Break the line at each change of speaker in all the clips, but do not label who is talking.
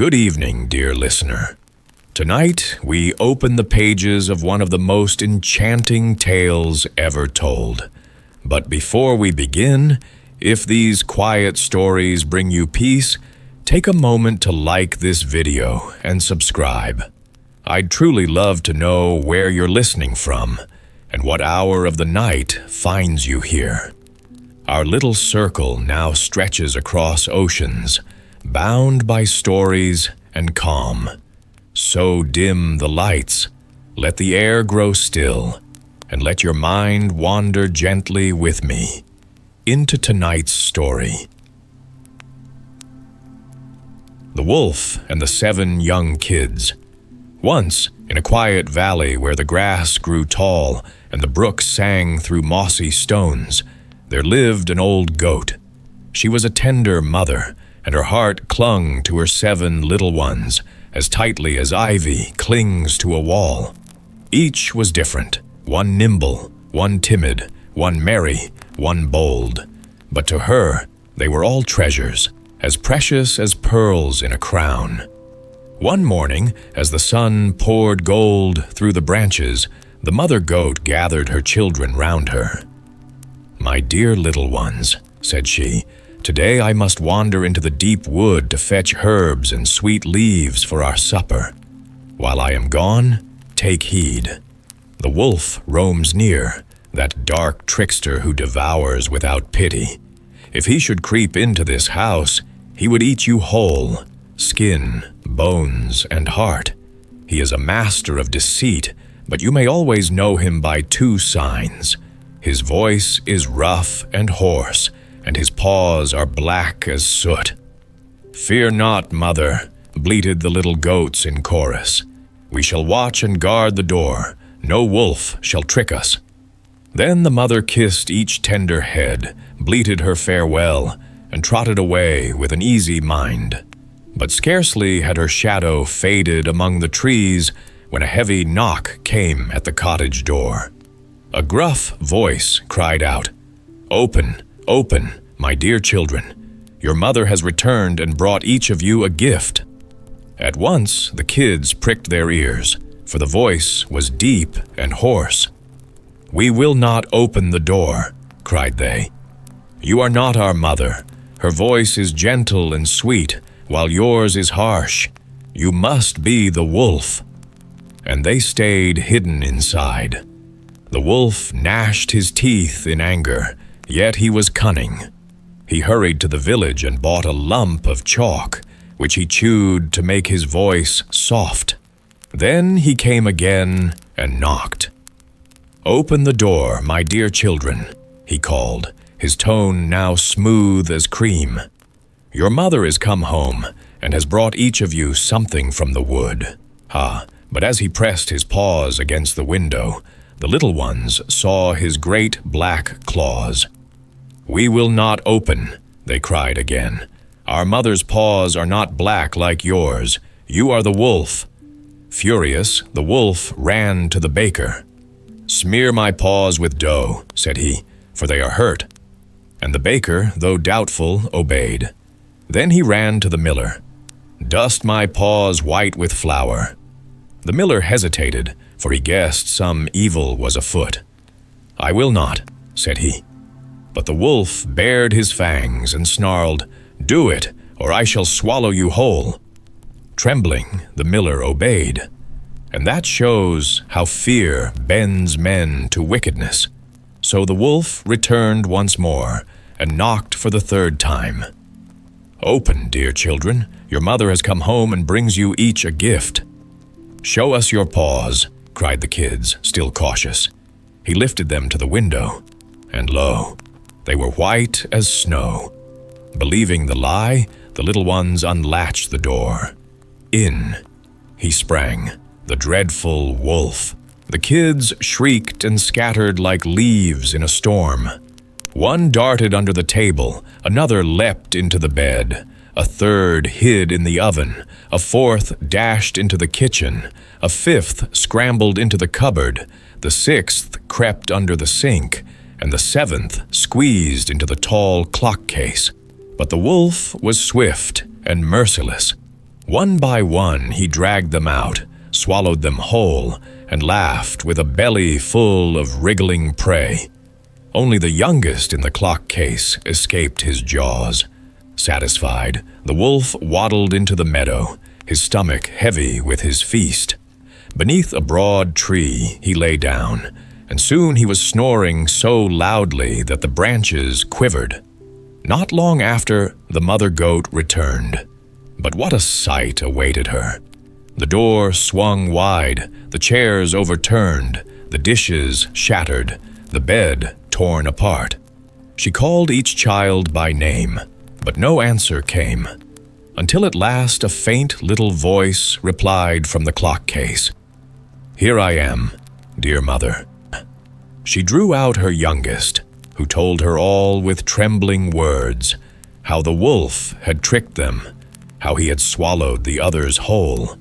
Good evening, dear listener. Tonight, we open the pages of one of the most enchanting tales ever told. But before we begin, if these quiet stories bring you peace, take a moment to like this video and subscribe. I'd truly love to know where you're listening from and what hour of the night finds you here. Our little circle now stretches across oceans, bound by stories and calm. So dim the lights, let the air grow still, and let your mind wander gently with me into tonight's story. The Wolf and the 7 Young Kids. Once, in a quiet valley where the grass grew tall and the brook sang through mossy stones, there lived an old goat. She was a tender mother, and her heart clung to her 7 little ones as tightly as ivy clings to a wall. Each was different, one nimble, one timid, one merry, one bold. But to her, they were all treasures, as precious as pearls in a crown. One morning, as the sun poured gold through the branches, the mother goat gathered her children round her. "My dear little ones," said she, "today I must wander into the deep wood to fetch herbs and sweet leaves for our supper. While I am gone, take heed. The wolf roams near, that dark trickster who devours without pity. If he should creep into this house, he would eat you whole, skin, bones, and heart. He is a master of deceit, but you may always know him by 2 signs. His voice is rough and hoarse, and his paws are black as soot." "Fear not, mother," bleated the little goats in chorus. "We shall watch and guard the door. No wolf shall trick us." Then the mother kissed each tender head, bleated her farewell, and trotted away with an easy mind. But scarcely had her shadow faded among the trees when a heavy knock came at the cottage door. A gruff voice cried out, "Open, open, my dear children. Your mother has returned and brought each of you a gift." At once the kids pricked their ears, for the voice was deep and hoarse. "We will not open the door," cried they. "You are not our mother. Her voice is gentle and sweet, while yours is harsh. You must be the wolf." And they stayed hidden inside. The wolf gnashed his teeth in anger, yet he was cunning. He hurried to the village and bought a lump of chalk, which he chewed to make his voice soft. Then he came again and knocked. "Open the door, my dear children," he called, his tone now smooth as cream. "Your mother is come home and has brought each of you something from the wood." But as he pressed his paws against the window, the little ones saw his great black claws. "We will not open," they cried again. "Our mother's paws are not black like yours. You are the wolf." Furious, the wolf ran to the baker. "Smear my paws with dough," said he, "for they are hurt." And the baker, though doubtful, obeyed. Then he ran to the miller. "Dust my paws white with flour." The miller hesitated, for he guessed some evil was afoot. "I will not," said he. But the wolf bared his fangs and snarled, "Do it, or I shall swallow you whole." Trembling, the miller obeyed. And that shows how fear bends men to wickedness. So the wolf returned once more and knocked for the 3rd time. "Open, dear children. Your mother has come home and brings you each a gift." "Show us your paws," cried the kids, still cautious. He lifted them to the window, and lo, they were white as snow. Believing the lie, the little ones unlatched the door. In he sprang, the dreadful wolf. The kids shrieked and scattered like leaves in a storm. One darted under the table, another leapt into the bed, a 3rd hid in the oven, a 4th dashed into the kitchen, a 5th scrambled into the cupboard, the 6th crept under the sink, and the 7th squeezed into the tall clock case. But the wolf was swift and merciless. One by one he dragged them out, swallowed them whole, and laughed with a belly full of wriggling prey. Only the youngest in the clock case escaped his jaws. Satisfied, the wolf waddled into the meadow, his stomach heavy with his feast. Beneath a broad tree he lay down, and soon he was snoring so loudly that the branches quivered. Not long after, the mother goat returned. But what a sight awaited her! The door swung wide, the chairs overturned, the dishes shattered, the bed torn apart. She called each child by name, but no answer came, until at last a faint little voice replied from the clock case. "Here I am, dear mother." She drew out her youngest, who told her all with trembling words, how the wolf had tricked them, how he had swallowed the others whole.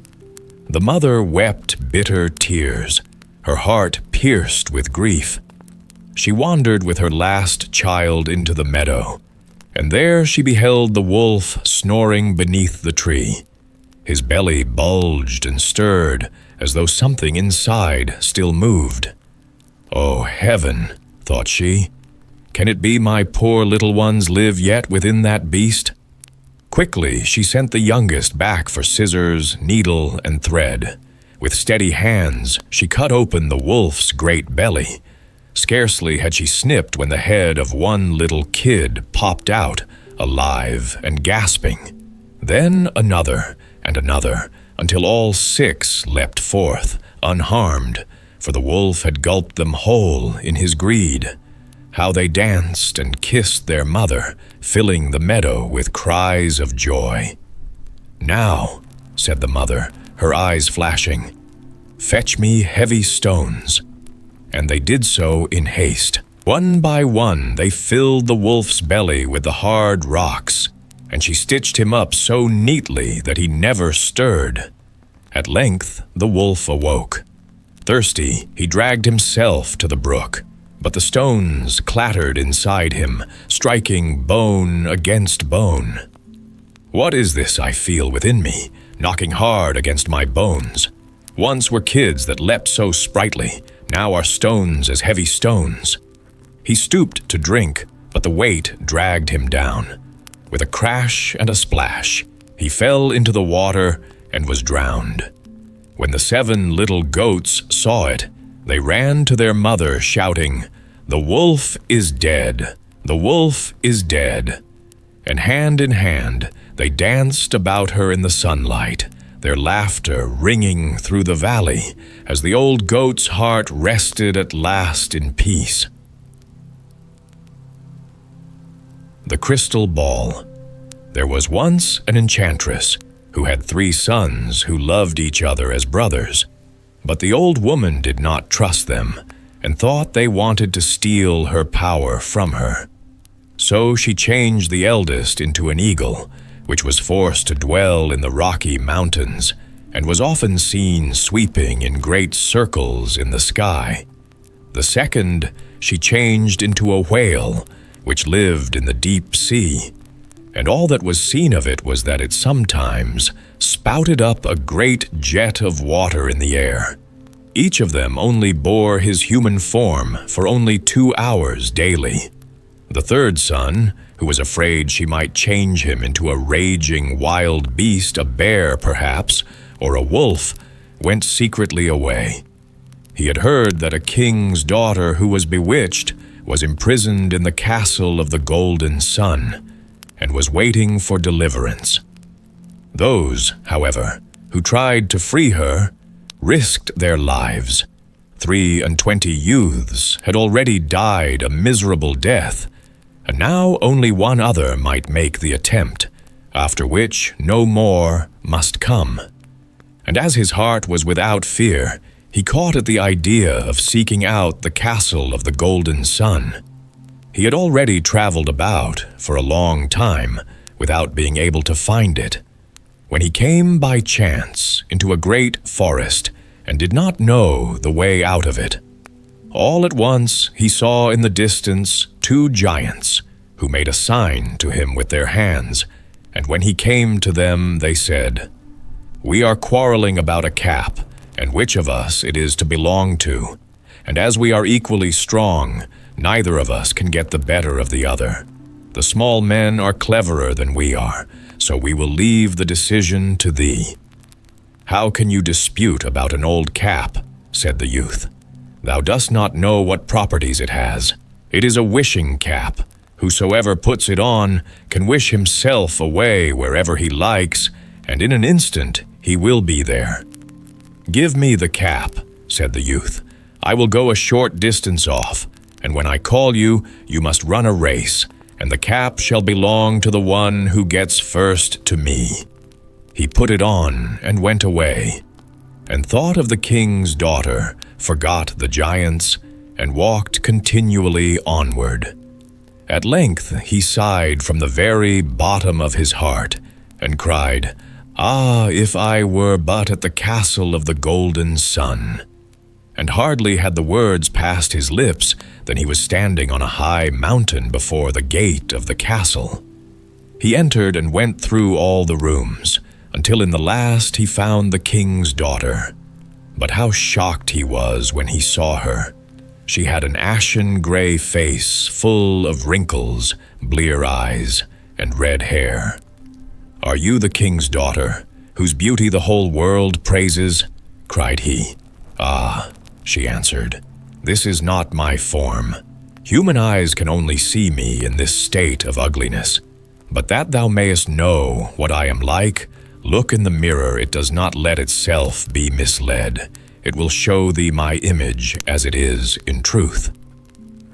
The mother wept bitter tears, her heart pierced with grief. She wandered with her last child into the meadow, and there she beheld the wolf snoring beneath the tree. His belly bulged and stirred, as though something inside still moved. "Oh, heaven," thought she, "can it be my poor little ones live yet within that beast?" Quickly she sent the youngest back for scissors, needle, and thread. With steady hands she cut open the wolf's great belly. Scarcely had she snipped when the head of one little kid popped out, alive and gasping. Then another and another, until all 6 leapt forth, unharmed, for the wolf had gulped them whole in his greed. How they danced and kissed their mother, filling the meadow with cries of joy. "Now," said the mother, her eyes flashing, "fetch me heavy stones." And they did so in haste. One by one they filled the wolf's belly with the hard rocks, and she stitched him up so neatly that he never stirred. At length the wolf awoke. Thirsty, he dragged himself to the brook, but the stones clattered inside him, striking bone against bone. "What is this I feel within me, knocking hard against my bones? Once were kids that leapt so sprightly, now are stones as heavy stones." He stooped to drink, but the weight dragged him down. With a crash and a splash, he fell into the water and was drowned. When the 7 little goats saw it, they ran to their mother shouting, "The wolf is dead! The wolf is dead!" And hand in hand, they danced about her in the sunlight, their laughter ringing through the valley as the old goat's heart rested at last in peace. The Crystal Ball. There was once an enchantress who had 3 sons who loved each other as brothers. But the old woman did not trust them and thought they wanted to steal her power from her. So she changed the eldest into an eagle, which was forced to dwell in the Rocky Mountains and was often seen sweeping in great circles in the sky. The second she changed into a whale, which lived in the deep sea, and all that was seen of it was that it sometimes spouted up a great jet of water in the air. Each of them only bore his human form for only 2 hours daily. The third son, who was afraid she might change him into a raging wild beast, a bear perhaps, or a wolf, went secretly away. He had heard that a king's daughter who was bewitched was imprisoned in the castle of the Golden Sun and was waiting for deliverance. Those, however, who tried to free her risked their lives. 23 youths had already died a miserable death, and now only one other might make the attempt, after which no more must come. And as his heart was without fear, he caught at the idea of seeking out the castle of the Golden Sun. He had already traveled about for a long time without being able to find it, when he came by chance into a great forest and did not know the way out of it. All at once he saw in the distance 2 giants, who made a sign to him with their hands, and when he came to them they said, We are quarreling about a cap, and which of us it is to belong to. And as we are equally strong, neither of us can get the better of the other. The small men are cleverer than we are, so we will leave the decision to thee." "How can you dispute about an old cap?" said the youth. "Thou dost not know what properties it has. It is a wishing cap. Whosoever puts it on can wish himself away wherever he likes, and in an instant he will be there." "Give me the cap," said the youth. "I will go a short distance off, and when I call you, you must run a race, and the cap shall belong to the one who gets first to me." He put it on and went away, and thought of the king's daughter, forgot the giants, and walked continually onward. At length he sighed from the very bottom of his heart, and cried, "Ah, if I were but at the castle of the golden sun!" And hardly had the words passed his lips than he was standing on a high mountain before the gate of the castle. He entered and went through all the rooms, until in the last he found the king's daughter. But how shocked he was when he saw her! She had an ashen gray face full of wrinkles, blear eyes, and red hair. "Are you the king's daughter, whose beauty the whole world praises?" cried he. "Ah," she answered, "this is not my form. Human eyes can only see me in this state of ugliness. But that thou mayest know what I am like, look in the mirror. It does not let itself be misled. It will show thee my image as it is in truth."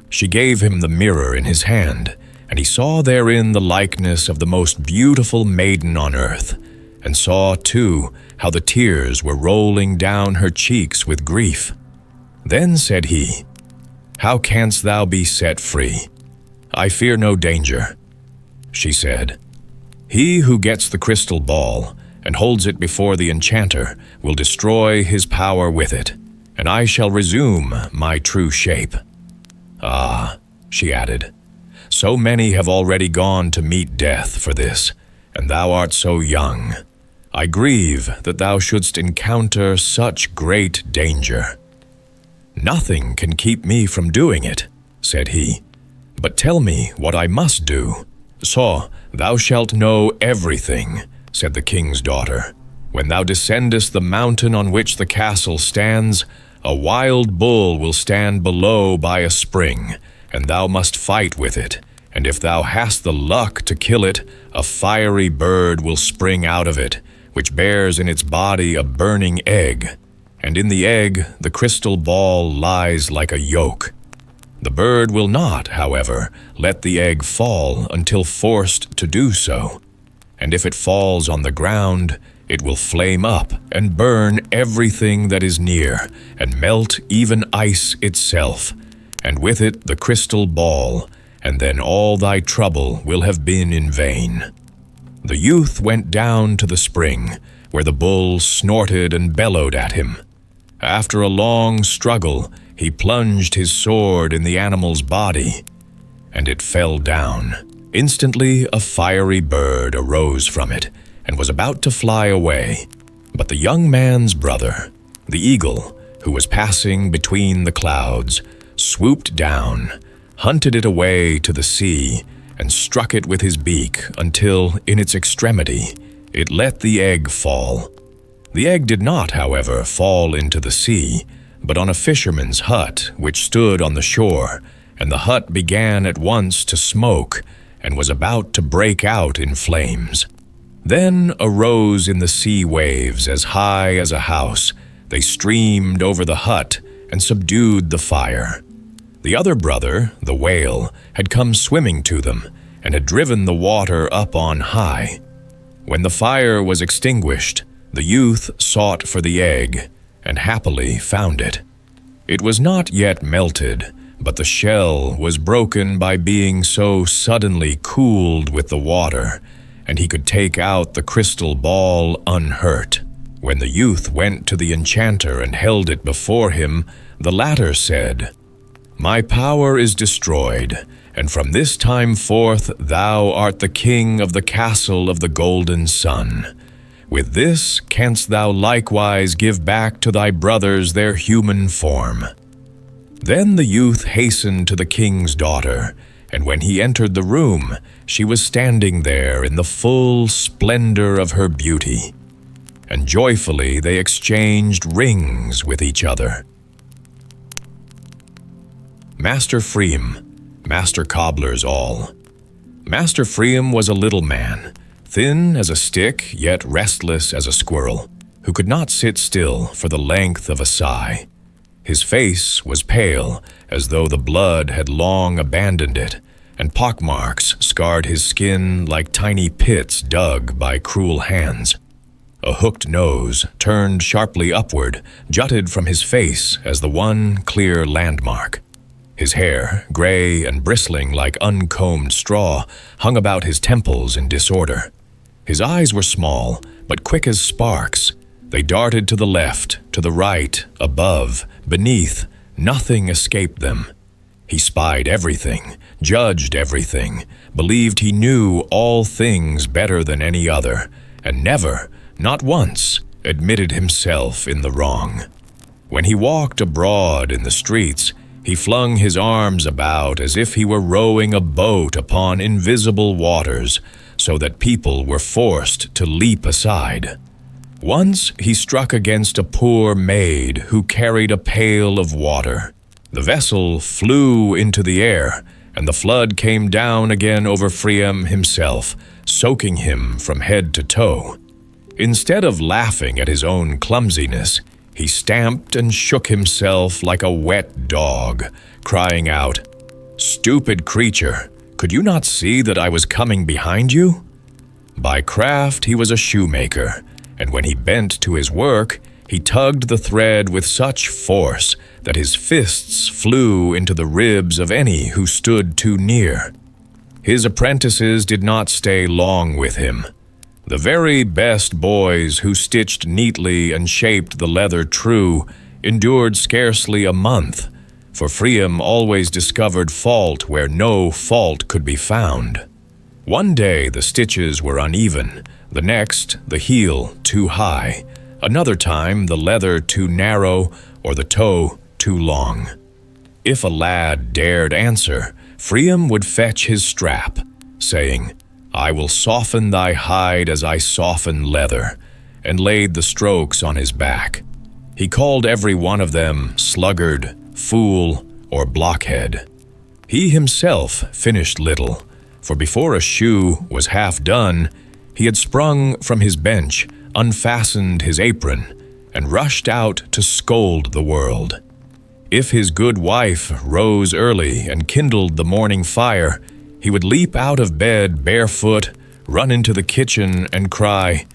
She gave him the mirror in his hand, and he saw therein the likeness of the most beautiful maiden on earth, and saw, too, how the tears were rolling down her cheeks with grief. Then said he, "How canst thou be set free?" "I fear no danger." She said, "He who gets the crystal ball and holds it before the enchanter will destroy his power with it, and I shall resume my true shape." "Ah," she added, "so many have already gone to meet death for this, and thou art so young. I grieve that thou shouldst encounter such great danger." "Nothing can keep me from doing it," said he, "but tell me what I must do." "So, thou shalt know everything," said the king's daughter. "When thou descendest the mountain on which the castle stands, a wild bull will stand below by a spring, and thou must fight with it. And if thou hast the luck to kill it, a fiery bird will spring out of it, which bears in its body a burning egg. And in the egg the crystal ball lies like a yolk. The bird will not, however, let the egg fall until forced to do so. And if it falls on the ground, it will flame up and burn everything that is near, and melt even ice itself, and with it the crystal ball, and then all thy trouble will have been in vain." The youth went down to the spring, where the bull snorted and bellowed at him. After a long struggle, he plunged his sword in the animal's body, and it fell down. Instantly a fiery bird arose from it, and was about to fly away. But the young man's brother, the eagle, who was passing between the clouds, swooped down, hunted it away to the sea, and struck it with his beak until, in its extremity, it let the egg fall. The egg did not, however, fall into the sea, but on a fisherman's hut which stood on the shore, and the hut began at once to smoke, and was about to break out in flames. Then arose in the sea waves as high as a house. They streamed over the hut and subdued the fire. The other brother, the whale, had come swimming to them, and had driven the water up on high. When the fire was extinguished, the youth sought for the egg, and happily found it. It was not yet melted, but the shell was broken by being so suddenly cooled with the water, and he could take out the crystal ball unhurt. When the youth went to the enchanter and held it before him, the latter said, "My power is destroyed, and from this time forth thou art the king of the castle of the golden sun. with this canst thou likewise give back to thy brothers their human form." Then the youth hastened to the king's daughter, and when he entered the room, she was standing there in the full splendor of her beauty. And joyfully they exchanged rings with each other. Master Pfriem, Master Cobblers all. Master Pfriem was a little man, thin as a stick, yet restless as a squirrel, who could not sit still for the length of a sigh. His face was pale, as though the blood had long abandoned it, and pockmarks scarred his skin like tiny pits dug by cruel hands. A hooked nose, turned sharply upward, jutted from his face as the one clear landmark. His hair, gray and bristling like uncombed straw, hung about his temples in disorder. His eyes were small, but quick as sparks. They darted to the left, to the right, above, beneath. Nothing escaped them. He spied everything, judged everything, believed he knew all things better than any other, and never, not once, admitted himself in the wrong. When he walked abroad in the streets, he flung his arms about as if he were rowing a boat upon invisible waters, so that people were forced to leap aside. Once he struck against a poor maid who carried a pail of water. The vessel flew into the air, and the flood came down again over Pfriem himself, soaking him from head to toe. Instead of laughing at his own clumsiness, he stamped and shook himself like a wet dog, crying out, "Stupid creature, could you not see that I was coming behind you?" By craft he was a shoemaker, and when he bent to his work, he tugged the thread with such force that his fists flew into the ribs of any who stood too near. His apprentices did not stay long with him. The very best boys who stitched neatly and shaped the leather true endured scarcely a month, for Pfriem always discovered fault where no fault could be found. One day the stitches were uneven, the next the heel too high, another time the leather too narrow or the toe too long. If a lad dared answer, Pfriem would fetch his strap, saying, "I will soften thy hide as I soften leather," and laid the strokes on his back. He called every one of them sluggard, fool, or blockhead. He himself finished little, for before a shoe was half done, he had sprung from his bench, unfastened his apron, and rushed out to scold the world. If his good wife rose early and kindled the morning fire, he would leap out of bed barefoot, run into the kitchen, and cry,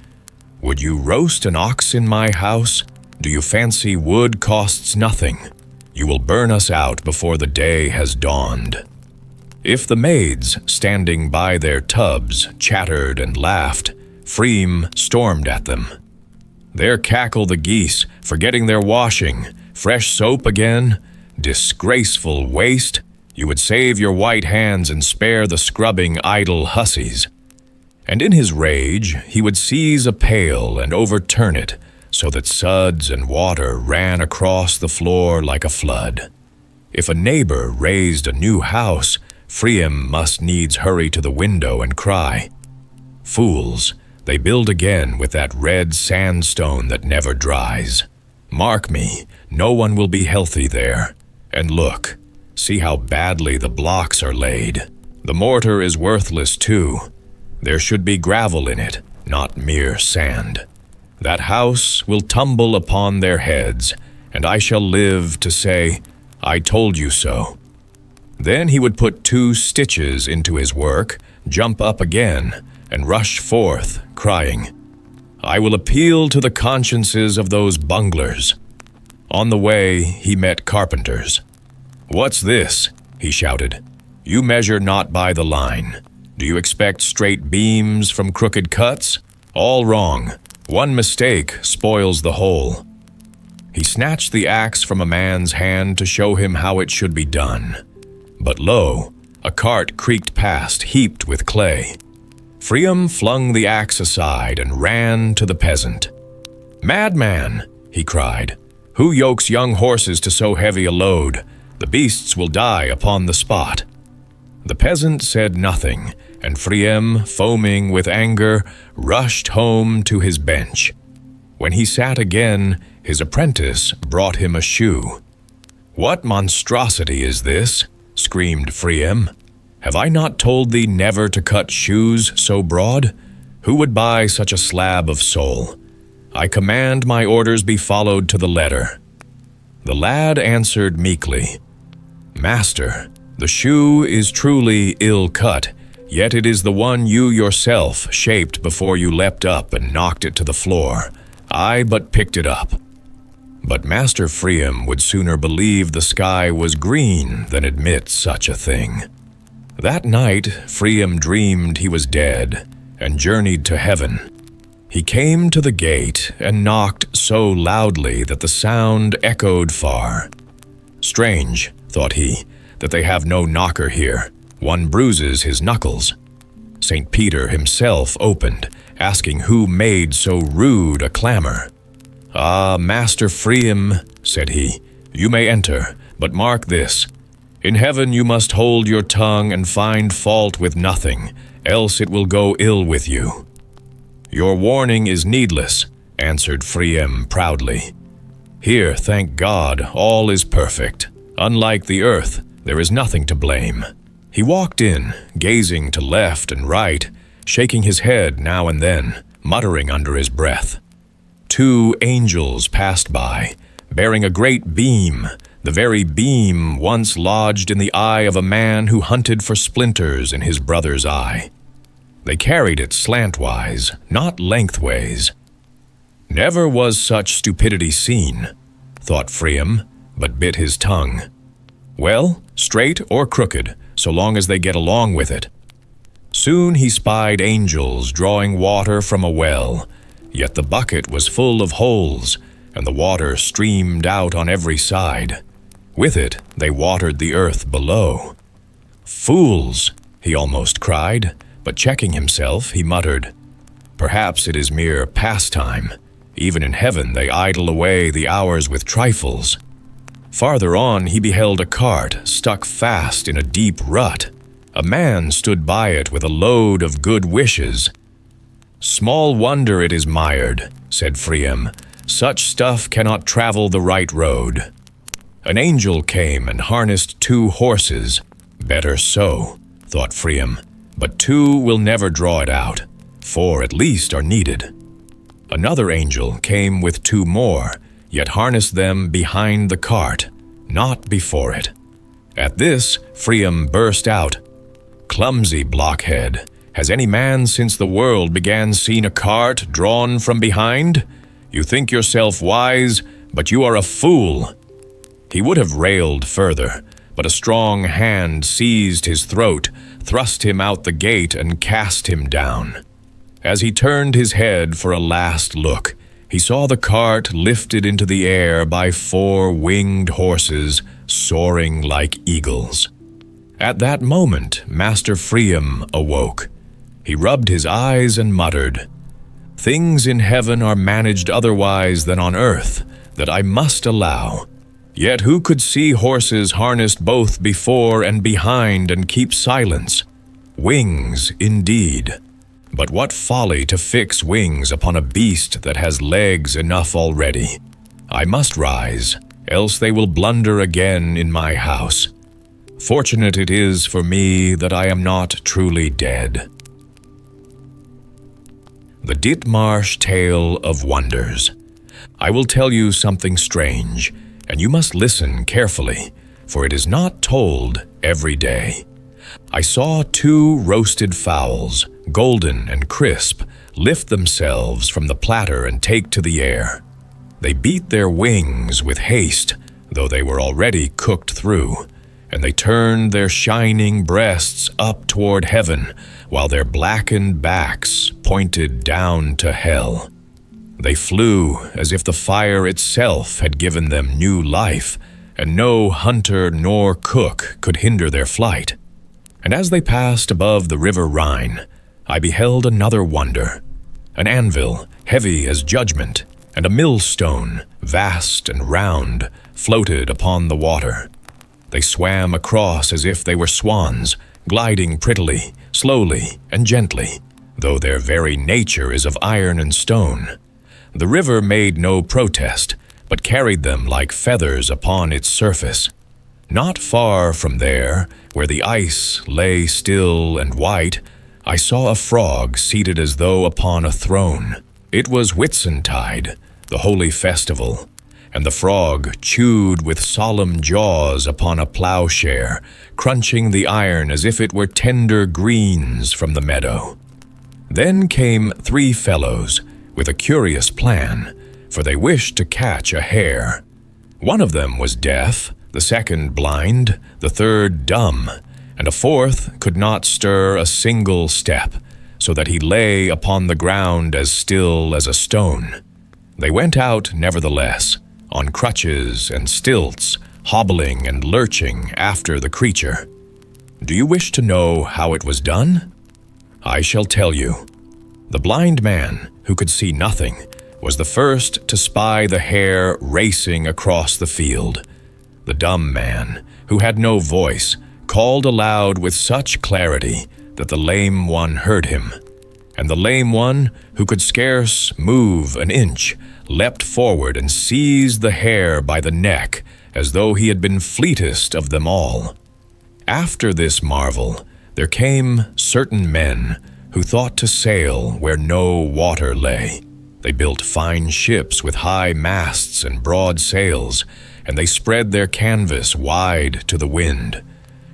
"Would you roast an ox in my house? Do you fancy wood costs nothing? You will burn us out before the day has dawned." If the maids, standing by their tubs, chattered and laughed, Pfriem stormed at them. There cackle the geese, forgetting their washing. Fresh soap again? Disgraceful waste! You would save your white hands and spare the scrubbing idle hussies. And in his rage, he would seize a pail and overturn it, so that suds and water ran across the floor like a flood. If a neighbor raised a new house, Pfriem must needs hurry to the window and cry, "Fools, they build again with that red sandstone that never dries. Mark me, no one will be healthy there. And look, see how badly the blocks are laid. The mortar is worthless too. There should be gravel in it, not mere sand. That house will tumble upon their heads, and I shall live to say, 'I told you so.'" Then he would put 2 stitches into his work, jump up again, and rush forth, crying, "I will appeal to the consciences of those bunglers." On the way, he met carpenters. "What's this?" he shouted. "You measure not by the line. Do you expect straight beams from crooked cuts? All wrong. One mistake spoils the whole." He snatched the axe from a man's hand to show him how it should be done. But lo, a cart creaked past, heaped with clay. Pfriem flung the axe aside and ran to the peasant. "Madman!" he cried. "Who yokes young horses to so heavy a load? The beasts will die upon the spot." The peasant said nothing, and Pfriem, foaming with anger, rushed home to his bench. When he sat again, his apprentice brought him a shoe. "What monstrosity is this?" screamed Pfriem. "Have I not told thee never to cut shoes so broad? Who would buy such a slab of sole? I command my orders be followed to the letter." The lad answered meekly, "Master, the shoe is truly ill cut, yet it is the one you yourself shaped before you leapt up and knocked it to the floor. I but picked it up." But Master Pfriem would sooner believe the sky was green than admit such a thing. That night, Pfriem dreamed he was dead and journeyed to heaven. He came to the gate and knocked so loudly that the sound echoed far. "Strange," thought he, "that they have no knocker here. One bruises his knuckles." St. Peter himself opened, asking who made so rude a clamor. "Ah, Master Pfriem," said he, "you may enter, but mark this. In heaven you must hold your tongue and find fault with nothing, else it will go ill with you." "Your warning is needless," answered Pfriem proudly. "Here, thank God, all is perfect. Unlike the earth, there is nothing to blame." He walked in, gazing to left and right, shaking his head now and then, muttering under his breath. 2 angels passed by, bearing a great beam, the very beam once lodged in the eye of a man who hunted for splinters in his brother's eye. They carried it slantwise, not lengthways. "Never was such stupidity seen," thought Pfriem, but bit his tongue. "Well, straight or crooked, so long as they get along with it." Soon he spied angels drawing water from a well, yet the bucket was full of holes, and the water streamed out on every side. With it they watered the earth below. "Fools!" he almost cried, but checking himself, he muttered, "Perhaps it is mere pastime. Even in heaven they idle away the hours with trifles." Farther on he beheld a cart stuck fast in a deep rut. A man stood by it with a load of good wishes. "Small wonder it is mired," said Pfriem. "Such stuff cannot travel the right road." An angel came and harnessed 2 horses. "Better so," thought Pfriem, "but 2 will never draw it out. 4 at least are needed." Another angel came with 2 more, yet harnessed them behind the cart, not before it. At this, Pfriem burst out, "Clumsy blockhead! Has any man since the world began seen a cart drawn from behind? You think yourself wise, but you are a fool." He would have railed further, but a strong hand seized his throat, thrust him out the gate, and cast him down. As he turned his head for a last look, he saw the cart lifted into the air by 4 winged horses, soaring like eagles. At that moment, Master Pfriem awoke. He rubbed his eyes and muttered, "Things in heaven are managed otherwise than on earth, that I must allow. Yet who could see horses harnessed both before and behind and keep silence? Wings, indeed. But what folly to fix wings upon a beast that has legs enough already. I must rise, else they will blunder again in my house. Fortunate it is for me that I am not truly dead." The Ditmarsch Tale of Wonders. I will tell you something strange, and you must listen carefully, for it is not told every day. I saw 2 roasted fowls, golden and crisp, lift themselves from the platter and take to the air. They beat their wings with haste, though they were already cooked through, and they turned their shining breasts up toward heaven, while their blackened backs pointed down to hell. They flew as if the fire itself had given them new life, and no hunter nor cook could hinder their flight. And as they passed above the river Rhine, I beheld another wonder, an anvil heavy as judgment, and a millstone, vast and round, floated upon the water. They swam across as if they were swans, gliding prettily, slowly, and gently, though their very nature is of iron and stone. The river made no protest, but carried them like feathers upon its surface. Not far from there, where the ice lay still and white, I saw a frog seated as though upon a throne. It was Whitsuntide, the holy festival, and the frog chewed with solemn jaws upon a plowshare, crunching the iron as if it were tender greens from the meadow. Then came 3 fellows, with a curious plan, for they wished to catch a hare. One of them was deaf, the second blind, the third dumb, and a fourth could not stir a single step, so that he lay upon the ground as still as a stone. They went out, nevertheless, on crutches and stilts, hobbling and lurching after the creature. Do you wish to know how it was done? I shall tell you. The blind man, who could see nothing, was the first to spy the hare racing across the field. The dumb man, who had no voice, called aloud with such clarity that the lame one heard him. And the lame one, who could scarce move an inch, leapt forward and seized the hare by the neck, as though he had been fleetest of them all. After this marvel, there came certain men who thought to sail where no water lay. They built fine ships with high masts and broad sails, and they spread their canvas wide to the wind.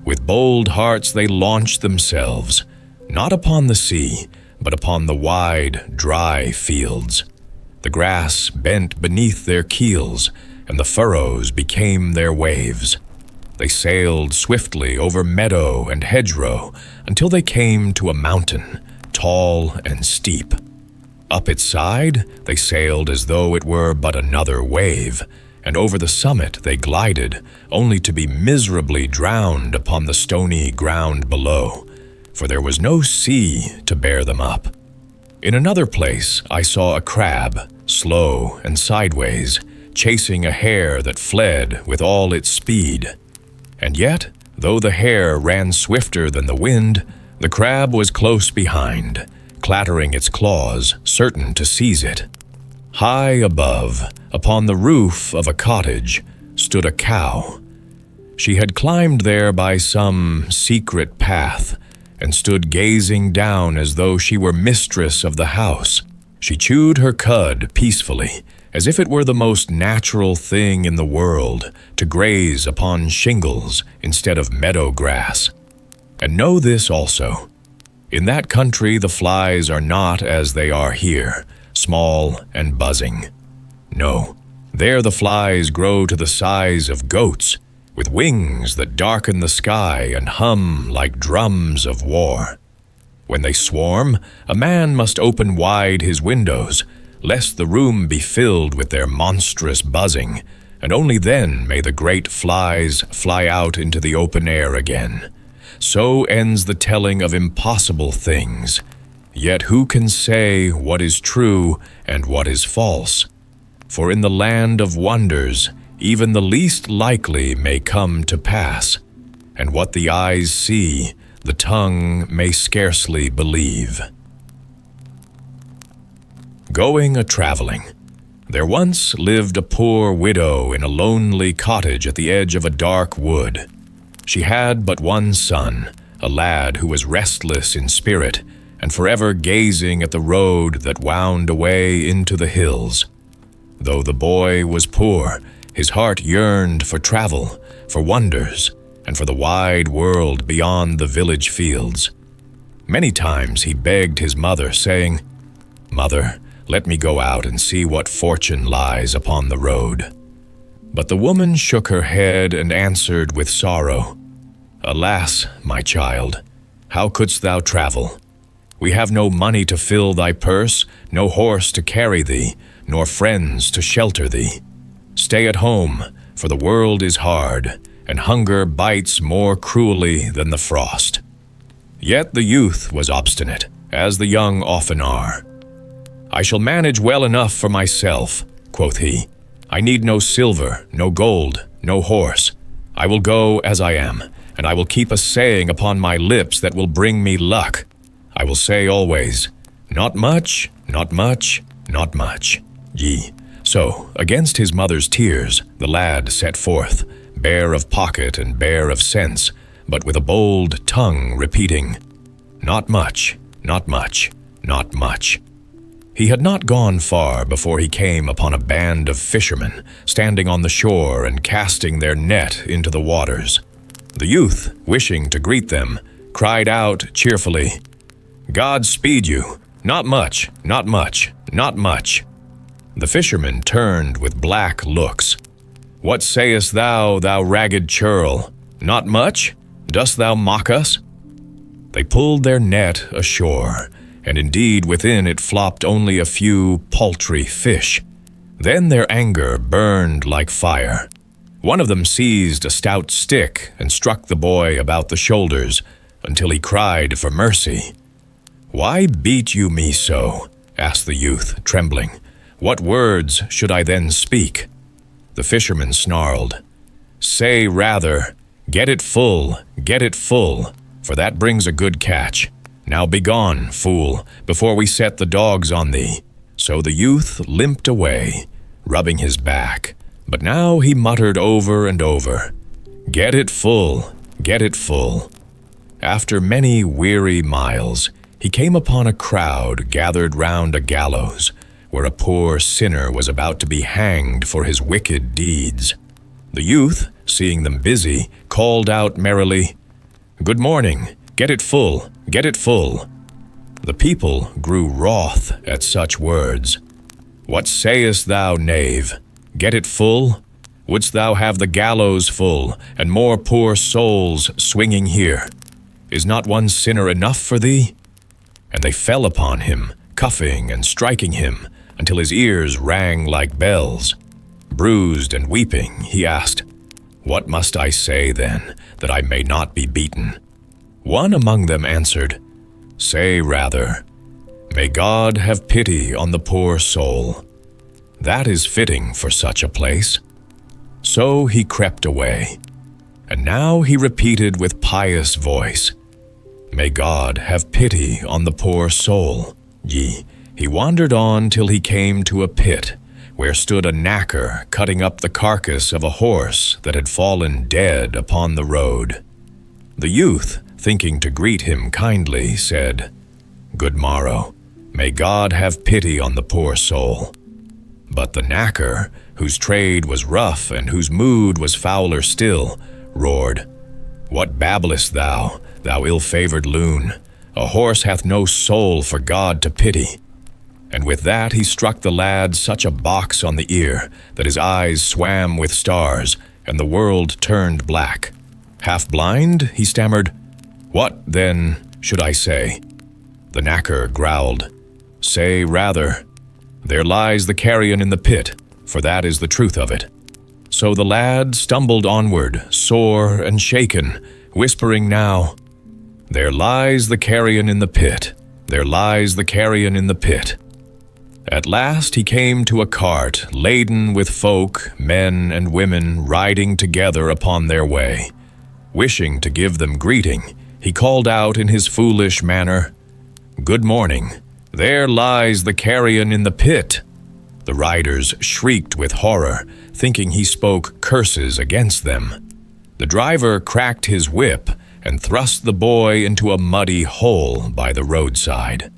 With bold hearts they launched themselves, not upon the sea, but upon the wide, dry fields. The grass bent beneath their keels, and the furrows became their waves. They sailed swiftly over meadow and hedgerow until they came to a mountain, tall and steep. Up its side they sailed as though it were but another wave, and over the summit they glided, only to be miserably drowned upon the stony ground below, for there was no sea to bear them up. In another place I saw a crab, slow and sideways, chasing a hare that fled with all its speed. And yet, though the hare ran swifter than the wind, the crab was close behind, clattering its claws, certain to seize it. High above, upon the roof of a cottage, stood a cow. She had climbed there by some secret path, and stood gazing down as though she were mistress of the house. She chewed her cud peacefully, as if it were the most natural thing in the world to graze upon shingles instead of meadow grass. And know this also. In that country the flies are not as they are here, small and buzzing. No, there the flies grow to the size of goats, with wings that darken the sky and hum like drums of war. When they swarm, a man must open wide his windows, lest the room be filled with their monstrous buzzing, and only then may the great flies fly out into the open air again. So ends the telling of impossible things. Yet who can say what is true and what is false? For in the land of wonders, even the least likely may come to pass, and what the eyes see, the tongue may scarcely believe. Going a-traveling. There once lived a poor widow in a lonely cottage at the edge of a dark wood. She had but one son, a lad who was restless in spirit and forever gazing at the road that wound away into the hills. Though the boy was poor, his heart yearned for travel, for wonders, and for the wide world beyond the village fields. Many times he begged his mother, saying, "Mother, let me go out and see what fortune lies upon the road." But the woman shook her head and answered with sorrow, "Alas, my child, how couldst thou travel? We have no money to fill thy purse, no horse to carry thee, nor friends to shelter thee. Stay at home, for the world is hard, and hunger bites more cruelly than the frost." Yet the youth was obstinate. as the young often are. "I shall manage well enough for myself," quoth he. "I need no silver, no gold, no horse. I will go as I am, and I will keep a saying upon my lips that will bring me luck. I will say always, not much, not much, not much. Yea." So, against his mother's tears, the lad set forth, bare of pocket and bare of sense, but with a bold tongue repeating, "Not much, not much, not much." He had not gone far before he came upon a band of fishermen standing on the shore and casting their net into the waters. The youth, wishing to greet them, cried out cheerfully, "God speed you! Not much, not much, not much." The fishermen turned with black looks. "What sayest thou, thou ragged churl? Not much? Dost thou mock us?" They pulled their net ashore, and indeed within it flopped only a few paltry fish. Then their anger burned like fire. One of them seized a stout stick and struck the boy about the shoulders until he cried for mercy. "Why beat you me so?" asked the youth, trembling. "What words should I then speak?" The fisherman snarled, "Say rather, 'Get it full, get it full,' for that brings a good catch. Now begone, fool, before we set the dogs on thee." So the youth limped away, rubbing his back, but now he muttered over and over, "Get it full, get it full." After many weary miles, he came upon a crowd gathered round a gallows, where a poor sinner was about to be hanged for his wicked deeds. The youth, seeing them busy, called out merrily, "Good morning, get it full, get it full." The people grew wroth at such words. "What sayest thou, knave? Get it full? Wouldst thou have the gallows full, and more poor souls swinging here? Is not one sinner enough for thee?" And they fell upon him, cuffing and striking him, until his ears rang like bells. Bruised and weeping, he asked, "What must I say, then, that I may not be beaten?" One among them answered, "Say rather, 'May God have pity on the poor soul.' That is fitting for such a place." So he crept away, and now he repeated with pious voice, "May God have pity on the poor soul." Yea, he wandered on till he came to a pit, where stood a knacker cutting up the carcass of a horse that had fallen dead upon the road. The youth, thinking to greet him kindly, said, "Good morrow, may God have pity on the poor soul." But the knacker, whose trade was rough and whose mood was fouler still, roared, "What babblest thou, thou ill-favored loon? A horse hath no soul for God to pity." And with that he struck the lad such a box on the ear that his eyes swam with stars, and the world turned black. Half blind, he stammered, "What, then, should I say?" The knacker growled, "Say rather, 'There lies the carrion in the pit,' for that is the truth of it." So the lad stumbled onward, sore and shaken, whispering now, "There lies the carrion in the pit, there lies the carrion in the pit." At last he came to a cart laden with folk, men and women, riding together upon their way. Wishing to give them greeting, he called out in his foolish manner, "Good morning, there lies the carrion in the pit." The riders shrieked with horror, thinking he spoke curses against them. The driver cracked his whip and thrust the boy into a muddy hole by the roadside.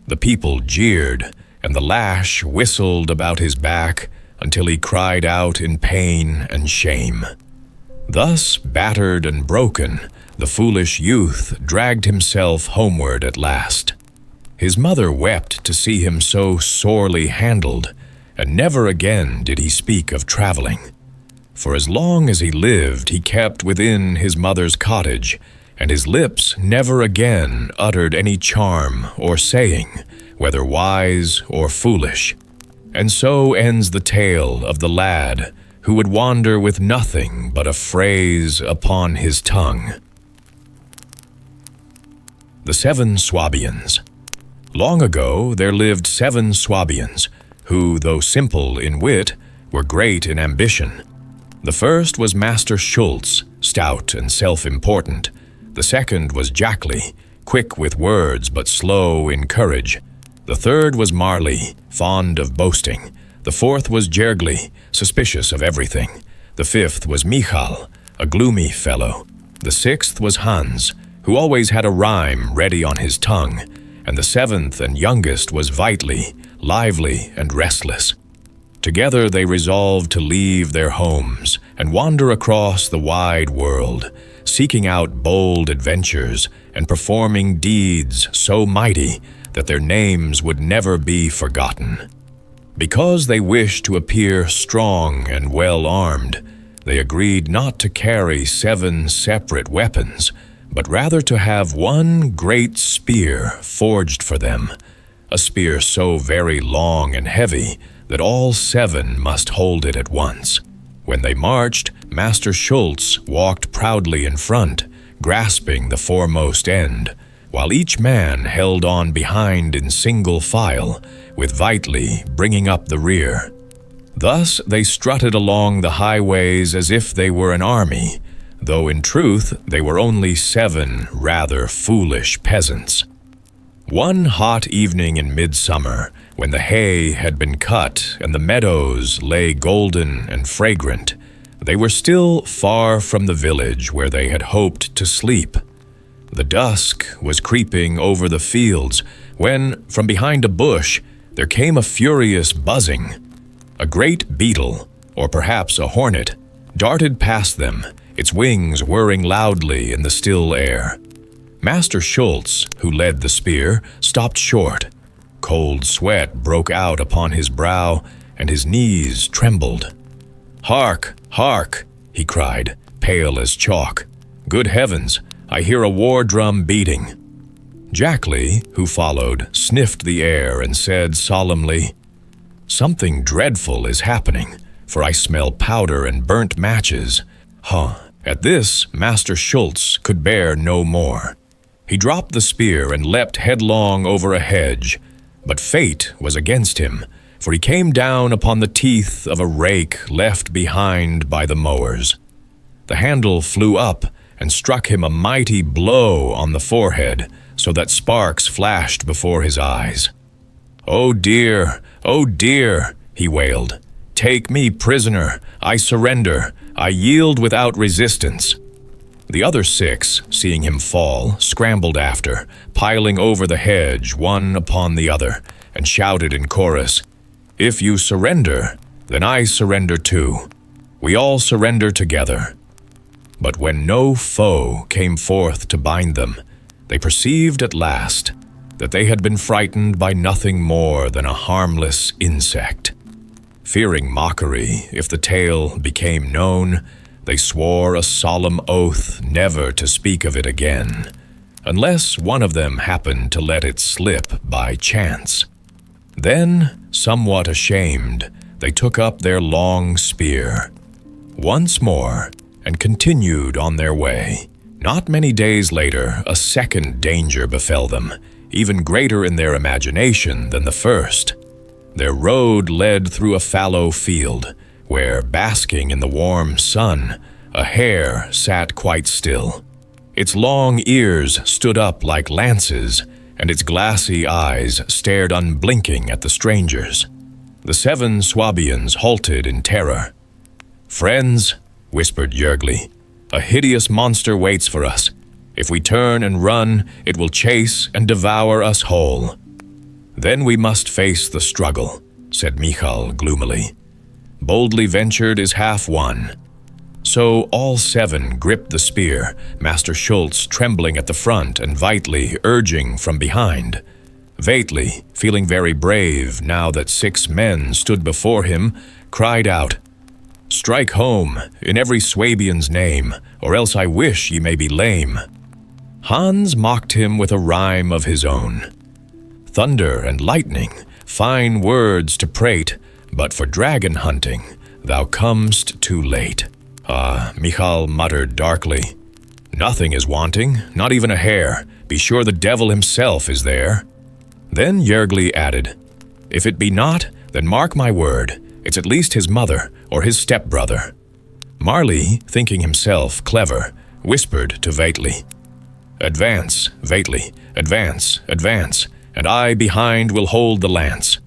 The people jeered, and the lash whistled about his back until he cried out in pain and shame. Thus, battered and broken, the foolish youth dragged himself homeward at last. His mother wept to see him so sorely handled, and never again did he speak of traveling. For as long as he lived, he kept within his mother's cottage, and his lips never again uttered any charm or saying, whether wise or foolish. And so ends the tale of the lad who would wander with nothing but a phrase upon his tongue. The Seven Swabians. Long ago there lived 7 Swabians, who, though simple in wit, were great in ambition. The first was Master Schultz, stout and self-important. The second was Jackli, quick with words but slow in courage. The third was Marley, fond of boasting. The fourth was Jergli, suspicious of everything. The fifth was Michal, a gloomy fellow. The sixth was Hans, who always had a rhyme ready on his tongue. And the seventh and youngest was Vitli, lively and restless. Together they resolved to leave their homes and wander across the wide world, seeking out bold adventures and performing deeds so mighty that their names would never be forgotten. Because they wished to appear strong and well-armed, they agreed not to carry 7 separate weapons, but rather to have one great spear forged for them, a spear so very long and heavy that all 7 must hold it at once. When they marched, Master Schultz walked proudly in front, grasping the foremost end, while each man held on behind in single file, with Vitli bringing up the rear. Thus they strutted along the highways as if they were an army, though in truth they were only 7 rather foolish peasants. One hot evening in midsummer, when the hay had been cut and the meadows lay golden and fragrant, they were still far from the village where they had hoped to sleep. The dusk was creeping over the fields when, from behind a bush, there came a furious buzzing. A great beetle, or perhaps a hornet, darted past them, its wings whirring loudly in the still air. Master Schultz, who led the spear, stopped short. Cold sweat broke out upon his brow, and his knees trembled. "Hark! Hark!" he cried, pale as chalk. "Good heavens, I hear a war drum beating." Jackli, who followed, sniffed the air and said solemnly, "Something dreadful is happening, for I smell powder and burnt matches." At this, Master Schultz could bear no more. He dropped the spear and leapt headlong over a hedge, but fate was against him, for he came down upon the teeth of a rake left behind by the mowers. The handle flew up and struck him a mighty blow on the forehead, so that sparks flashed before his eyes. "Oh dear, he wailed. "Take me prisoner, I surrender, I yield without resistance." The other 6, seeing him fall, scrambled after, piling over the hedge one upon the other, and shouted in chorus, "If you surrender, then I surrender too. We all surrender together." But when no foe came forth to bind them, they perceived at last that they had been frightened by nothing more than a harmless insect. Fearing mockery if the tale became known, they swore a solemn oath never to speak of it again, unless one of them happened to let it slip by chance. Then, somewhat ashamed, they took up their long spear once more and continued on their way. Not many days later, a second danger befell them, even greater in their imagination than the first. Their road led through a fallow field, where, basking in the warm sun, a hare sat quite still. Its long ears stood up like lances, and its glassy eyes stared unblinking at the strangers. The 7 Swabians halted in terror. "Friends," whispered Jergli, "a hideous monster waits for us. If we turn and run, it will chase and devour us whole." "Then we must face the struggle," said Michal gloomily. "Boldly ventured is half won." So all 7 gripped the spear, Master Schultz trembling at the front and Vitli urging from behind. Vitli, feeling very brave now that 6 men stood before him, cried out, "Strike home, in every Swabian's name, or else I wish ye may be lame." Hans mocked him with a rhyme of his own. "Thunder and lightning, fine words to prate, but for dragon hunting, thou comest too late." Michal muttered darkly, "Nothing is wanting, not even a hare. Be sure the devil himself is there." Then Yergli added, "If it be not, then mark my word, it's at least his mother or his stepbrother." Marley, thinking himself clever, whispered to Veitli, "Advance, Veitli, advance, advance, and I behind will hold the lance."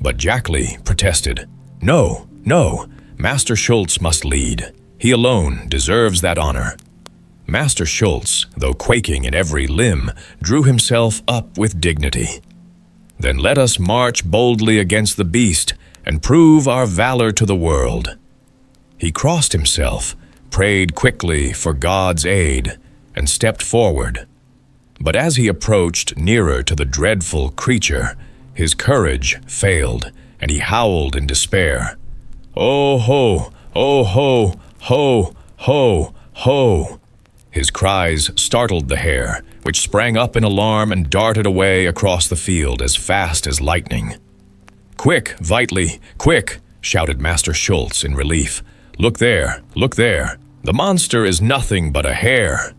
But Jackli protested, "No, no, Master Schultz must lead. He alone deserves that honor." Master Schultz, though quaking in every limb, drew himself up with dignity. "Then let us march boldly against the beast and prove our valor to the world." He crossed himself, prayed quickly for God's aid, and stepped forward. But as he approached nearer to the dreadful creature, his courage failed, and he howled in despair, "Oh ho, oh ho, ho, ho, ho." His cries startled the hare, which sprang up in alarm and darted away across the field as fast as lightning. "Quick, Veitli, quick!" shouted Master Schultz in relief. "Look there, look there! The monster is nothing but a hare!"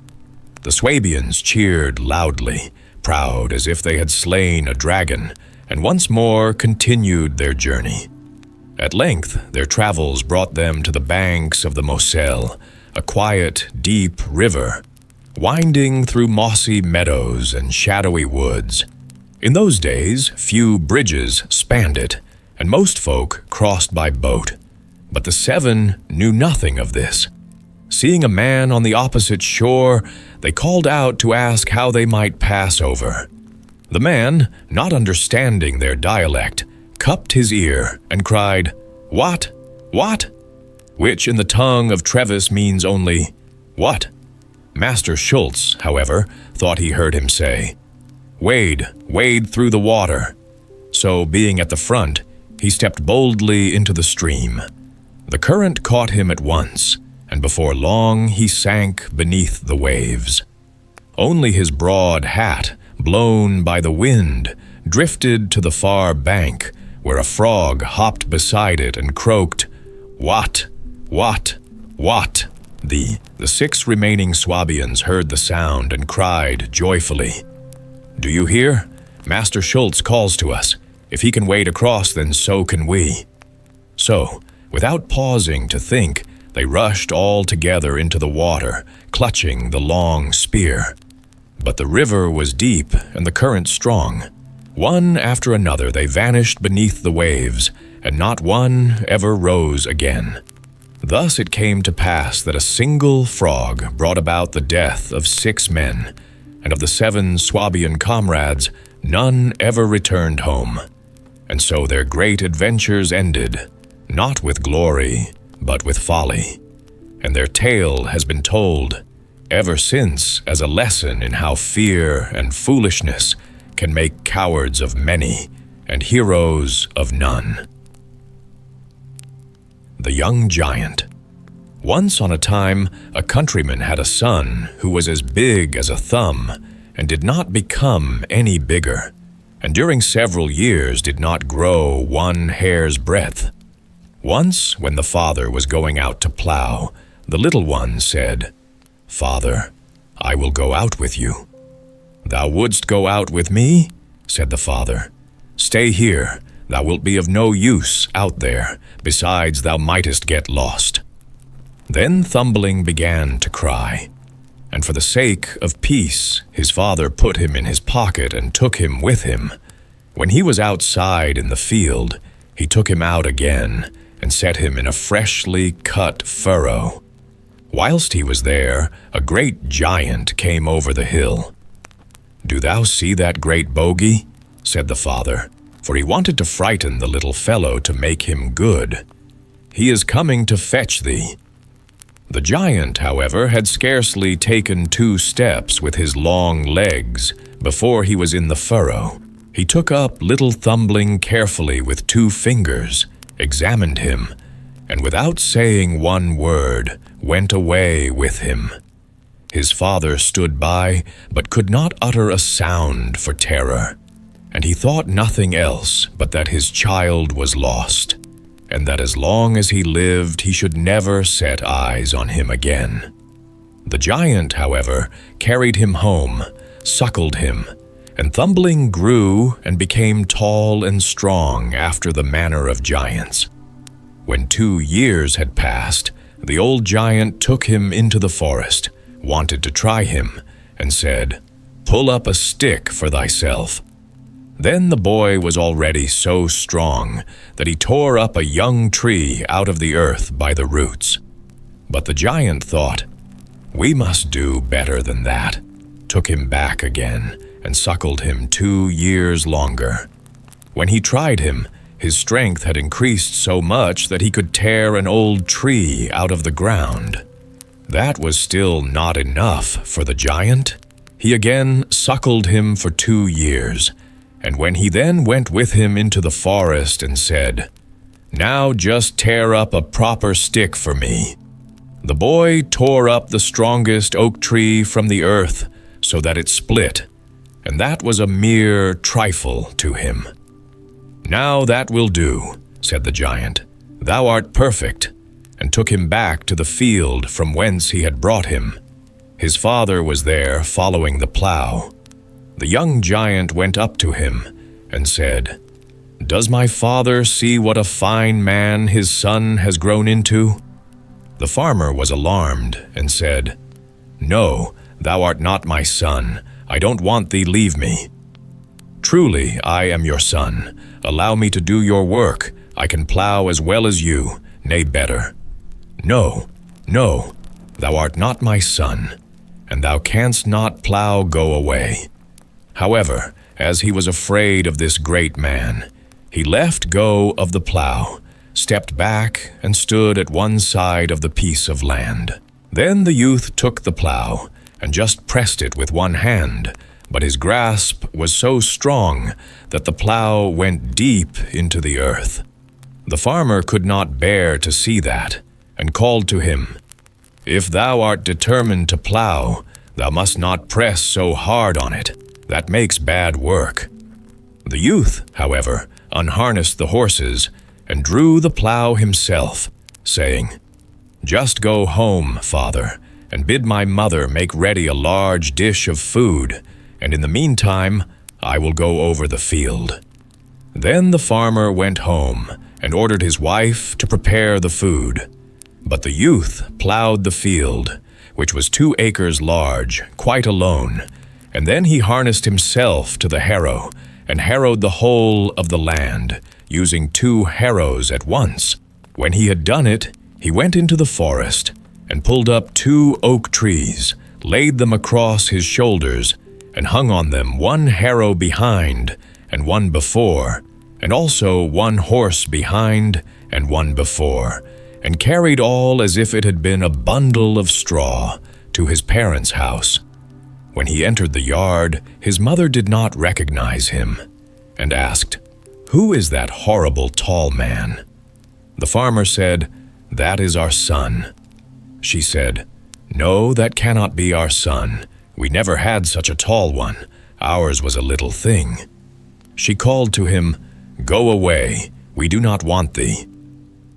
The Swabians cheered loudly, proud as if they had slain a dragon, and once more continued their journey. At length, their travels brought them to the banks of the Moselle, a quiet, deep river, winding through mossy meadows and shadowy woods. In those days, few bridges spanned it, and most folk crossed by boat. But the seven knew nothing of this. Seeing a man on the opposite shore, they called out to ask how they might pass over. The man, not understanding their dialect, cupped his ear and cried, "What? What?" which in the tongue of Trevis means only, "What?" Master Schultz, however, thought he heard him say, "Wade, wade through the water." So, being at the front, he stepped boldly into the stream. The current caught him at once, and before long he sank beneath the waves. Only his broad hat, blown by the wind, drifted to the far bank, where a frog hopped beside it and croaked, "What? What? What?" The 6 remaining Swabians heard the sound and cried joyfully, "Do you hear? Master Schultz calls to us. If he can wade across, then so can we." So, without pausing to think, they rushed all together into the water, clutching the long spear. But the river was deep and the current strong. One after another they vanished beneath the waves, and not one ever rose again. Thus it came to pass that a single frog brought about the death of 6 men, and of the 7 Swabian comrades, none ever returned home. And so their great adventures ended, not with glory, but with folly. And their tale has been told ever since as a lesson in how fear and foolishness can make cowards of many and heroes of none. The Young Giant. Once on a time, a countryman had a son who was as big as a thumb and did not become any bigger, and during several years did not grow 1 hair's breadth. Once, when the father was going out to plow, the little one said, "Father, I will go out with you." "Thou wouldst go out with me?" said the father. "Stay here, thou wilt be of no use out there, besides thou mightest get lost." Then Thumbling began to cry, and for the sake of peace his father put him in his pocket and took him with him. When he was outside in the field, he took him out again and set him in a freshly cut furrow. Whilst he was there, a great giant came over the hill. "Do thou see that great bogey?" said the father, for he wanted to frighten the little fellow to make him good. "He is coming to fetch thee." The giant, however, had scarcely taken 2 steps with his long legs before he was in the furrow. He took up little Thumbling carefully with 2 fingers, examined him, and without saying one word, went away with him. His father stood by, but could not utter a sound for terror, and he thought nothing else but that his child was lost, and that as long as he lived he should never set eyes on him again. The giant, however, carried him home, suckled him, and Thumbling grew and became tall and strong after the manner of giants. When 2 years had passed, the old giant took him into the forest, wanted to try him, and said, "Pull up a stick for thyself." Then the boy was already so strong that he tore up a young tree out of the earth by the roots. But the giant thought, "We must do better than that," took him back again, and suckled him 2 years longer. When he tried him, his strength had increased so much that he could tear an old tree out of the ground. That was still not enough for the giant. He again suckled him for 2 years, and when he then went with him into the forest and said, "Now just tear up a proper stick for me," the boy tore up the strongest oak tree from the earth so that it split, and that was a mere trifle to him. "Now that will do," said the giant. "Thou art perfect," and took him back to the field from whence he had brought him. His father was there following the plow. The young giant went up to him and said, "Does my father see what a fine man his son has grown into?" The farmer was alarmed and said, "No, thou art not my son. I don't want thee, leave me." "Truly, I am your son. Allow me to do your work. I can plow as well as you, nay better." "No, no, thou art not my son, and thou canst not plow, go away." However, as he was afraid of this great man, he left go of the plow, stepped back, and stood at one side of the piece of land. Then the youth took the plow and just pressed it with one hand, but his grasp was so strong that the plow went deep into the earth. The farmer could not bear to see that, and called to him, "If thou art determined to plow, thou must not press so hard on it. That makes bad work." The youth, however, unharnessed the horses and drew the plow himself, saying, "Just go home, father, and bid my mother make ready a large dish of food, and in the meantime I will go over the field." Then the farmer went home and ordered his wife to prepare the food. But the youth plowed the field, which was 2 acres large, quite alone, and then he harnessed himself to the harrow and harrowed the whole of the land, using 2 harrows at once. When he had done it, he went into the forest and pulled up 2 oak trees, laid them across his shoulders, and hung on them 1 harrow behind and 1 before, and also 1 horse behind and 1 before, and carried all as if it had been a bundle of straw to his parents' house. When he entered the yard, his mother did not recognize him, and asked, "Who is that horrible tall man?" The farmer said, "That is our son." She said, "No, that cannot be our son. We never had such a tall one. Ours was a little thing." She called to him, "Go away, we do not want thee."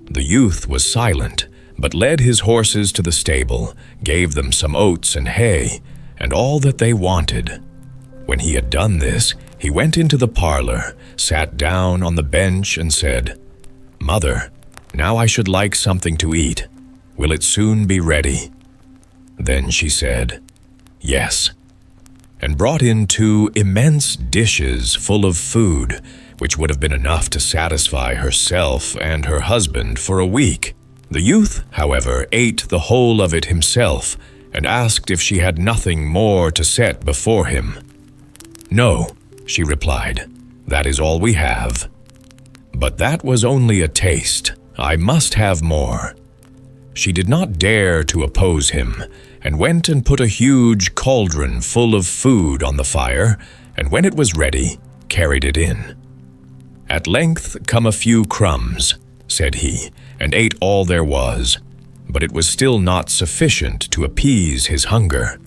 The youth was silent, but led his horses to the stable, gave them some oats and hay, and all that they wanted. When he had done this, he went into the parlor, sat down on the bench, and said, "Mother, now I should like something to eat. Will it soon be ready?" Then she said, "Yes," and brought in 2 immense dishes full of food, which would have been enough to satisfy herself and her husband for a week. The youth, however, ate the whole of it himself, and asked if she had nothing more to set before him. "No," she replied, "that is all we have." But that was only a taste. I must have more. She did not dare to oppose him, and went and put a huge cauldron full of food on the fire, and when it was ready, carried it in. "At length come a few crumbs," said he, and ate all there was, but it was still not sufficient to appease his hunger.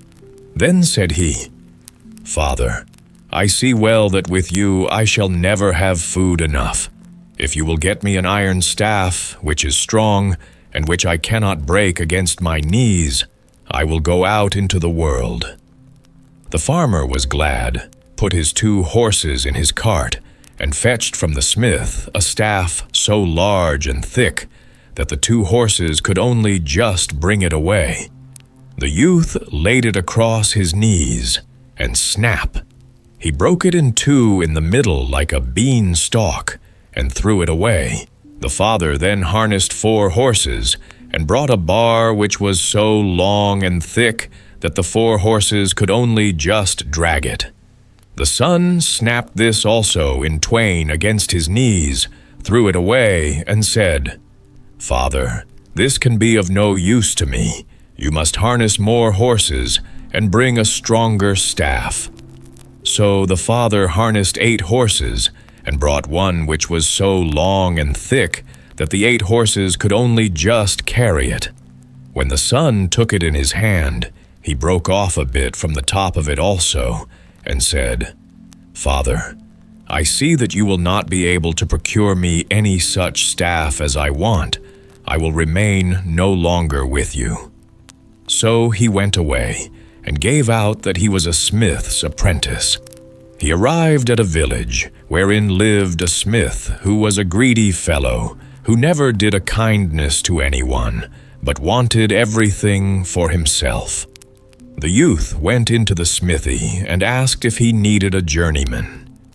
Then said he, "Father, I see well that with you I shall never have food enough. If you will get me an iron staff, which is strong, and which I cannot break against my knees, I will go out into the world." The farmer was glad, put his 2 horses in his cart, and fetched from the smith a staff so large and thick that the 2 horses could only just bring it away. The youth laid it across his knees, and snap! He broke it in 2 in the middle like a bean stalk, and threw it away. The father then harnessed 4 horses, and brought a bar which was so long and thick that the 4 horses could only just drag it. The son snapped this also in twain against his knees, threw it away, and said, "Father, this can be of no use to me. You must harness more horses, and bring a stronger staff." So the father harnessed 8 horses, and brought one which was so long and thick that the 8 horses could only just carry it. When the son took it in his hand, he broke off a bit from the top of it also, and said, "Father, I see that you will not be able to procure me any such staff as I want. I will remain no longer with you." So he went away, and gave out that he was a smith's apprentice. He arrived at a village wherein lived a smith who was a greedy fellow, who never did a kindness to anyone, but wanted everything for himself. The youth went into the smithy and asked if he needed a journeyman.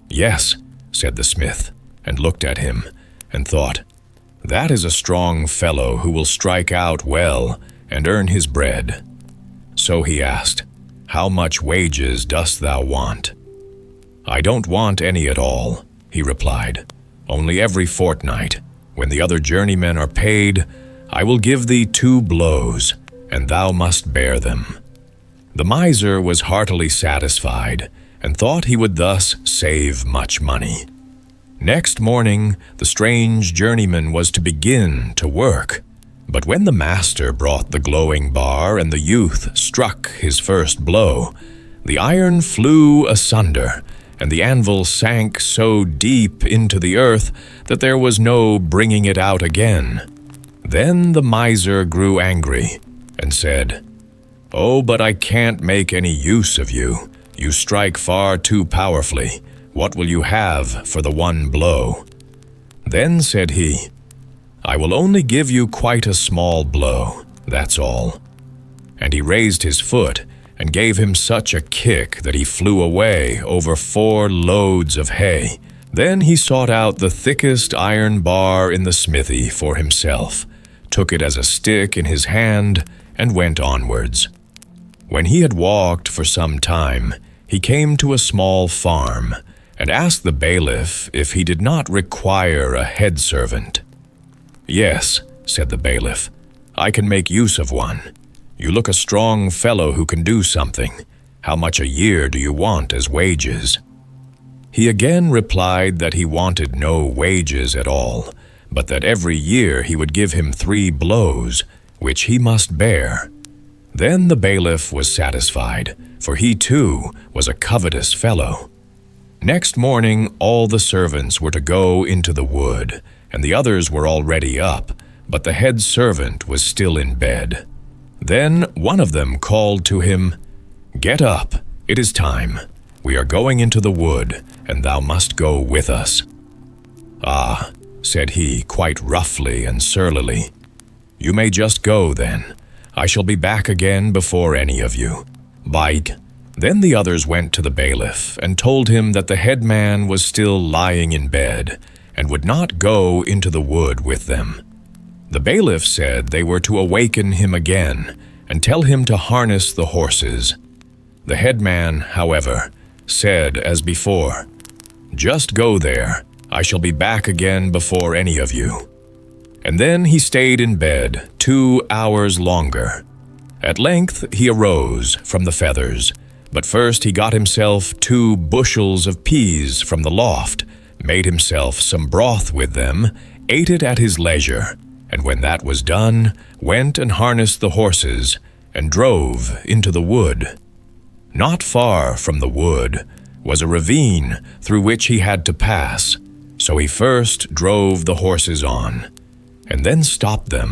"Yes," said the smith, and looked at him, and thought, "That is a strong fellow who will strike out well and earn his bread." So he asked, "How much wages dost thou want?" "I don't want any at all," he replied. "Only every fortnight, when the other journeymen are paid, I will give thee 2 blows, and thou must bear them." The miser was heartily satisfied, and thought he would thus save much money. Next morning, the strange journeyman was to begin to work. But when the master brought the glowing bar and the youth struck his first blow, the iron flew asunder, and the anvil sank so deep into the earth that there was no bringing it out again. Then the miser grew angry, and said, "Oh, but I can't make any use of you. You strike far too powerfully. What will you have for the 1 blow?" Then said he, "I will only give you quite a small blow, that's all." And he raised his foot, and gave him such a kick that he flew away over 4 loads of hay. Then he sought out the thickest iron bar in the smithy for himself, took it as a stick in his hand, and went onwards. When he had walked for some time, he came to a small farm, and asked the bailiff if he did not require a head servant. "Yes," said the bailiff, "I can make use of one. You look a strong fellow who can do something. How much a year do you want as wages?" He again replied that he wanted no wages at all, but that every year he would give him 3 blows, which he must bear. Then the bailiff was satisfied, for he too was a covetous fellow. Next morning all the servants were to go into the wood, and the others were already up, but the head servant was still in bed. Then one of them called to him, "Get up, it is time. We are going into the wood, and thou must go with us." "Ah," said he, quite roughly and surlily, "you may just go then. I shall be back again before any of you. Bye." Then the others went to the bailiff and told him that the head man was still lying in bed, and would not go into the wood with them. The bailiff said they were to awaken him again, and tell him to harness the horses. The head man, however, said as before, "Just go there. I shall be back again before any of you." And then he stayed in bed 2 hours longer. At length he arose from the feathers, but first he got himself 2 bushels of peas from the loft, made himself some broth with them, ate it at his leisure, and when that was done, went and harnessed the horses, and drove into the wood. Not far from the wood was a ravine through which he had to pass, so he first drove the horses on, and then stopped them,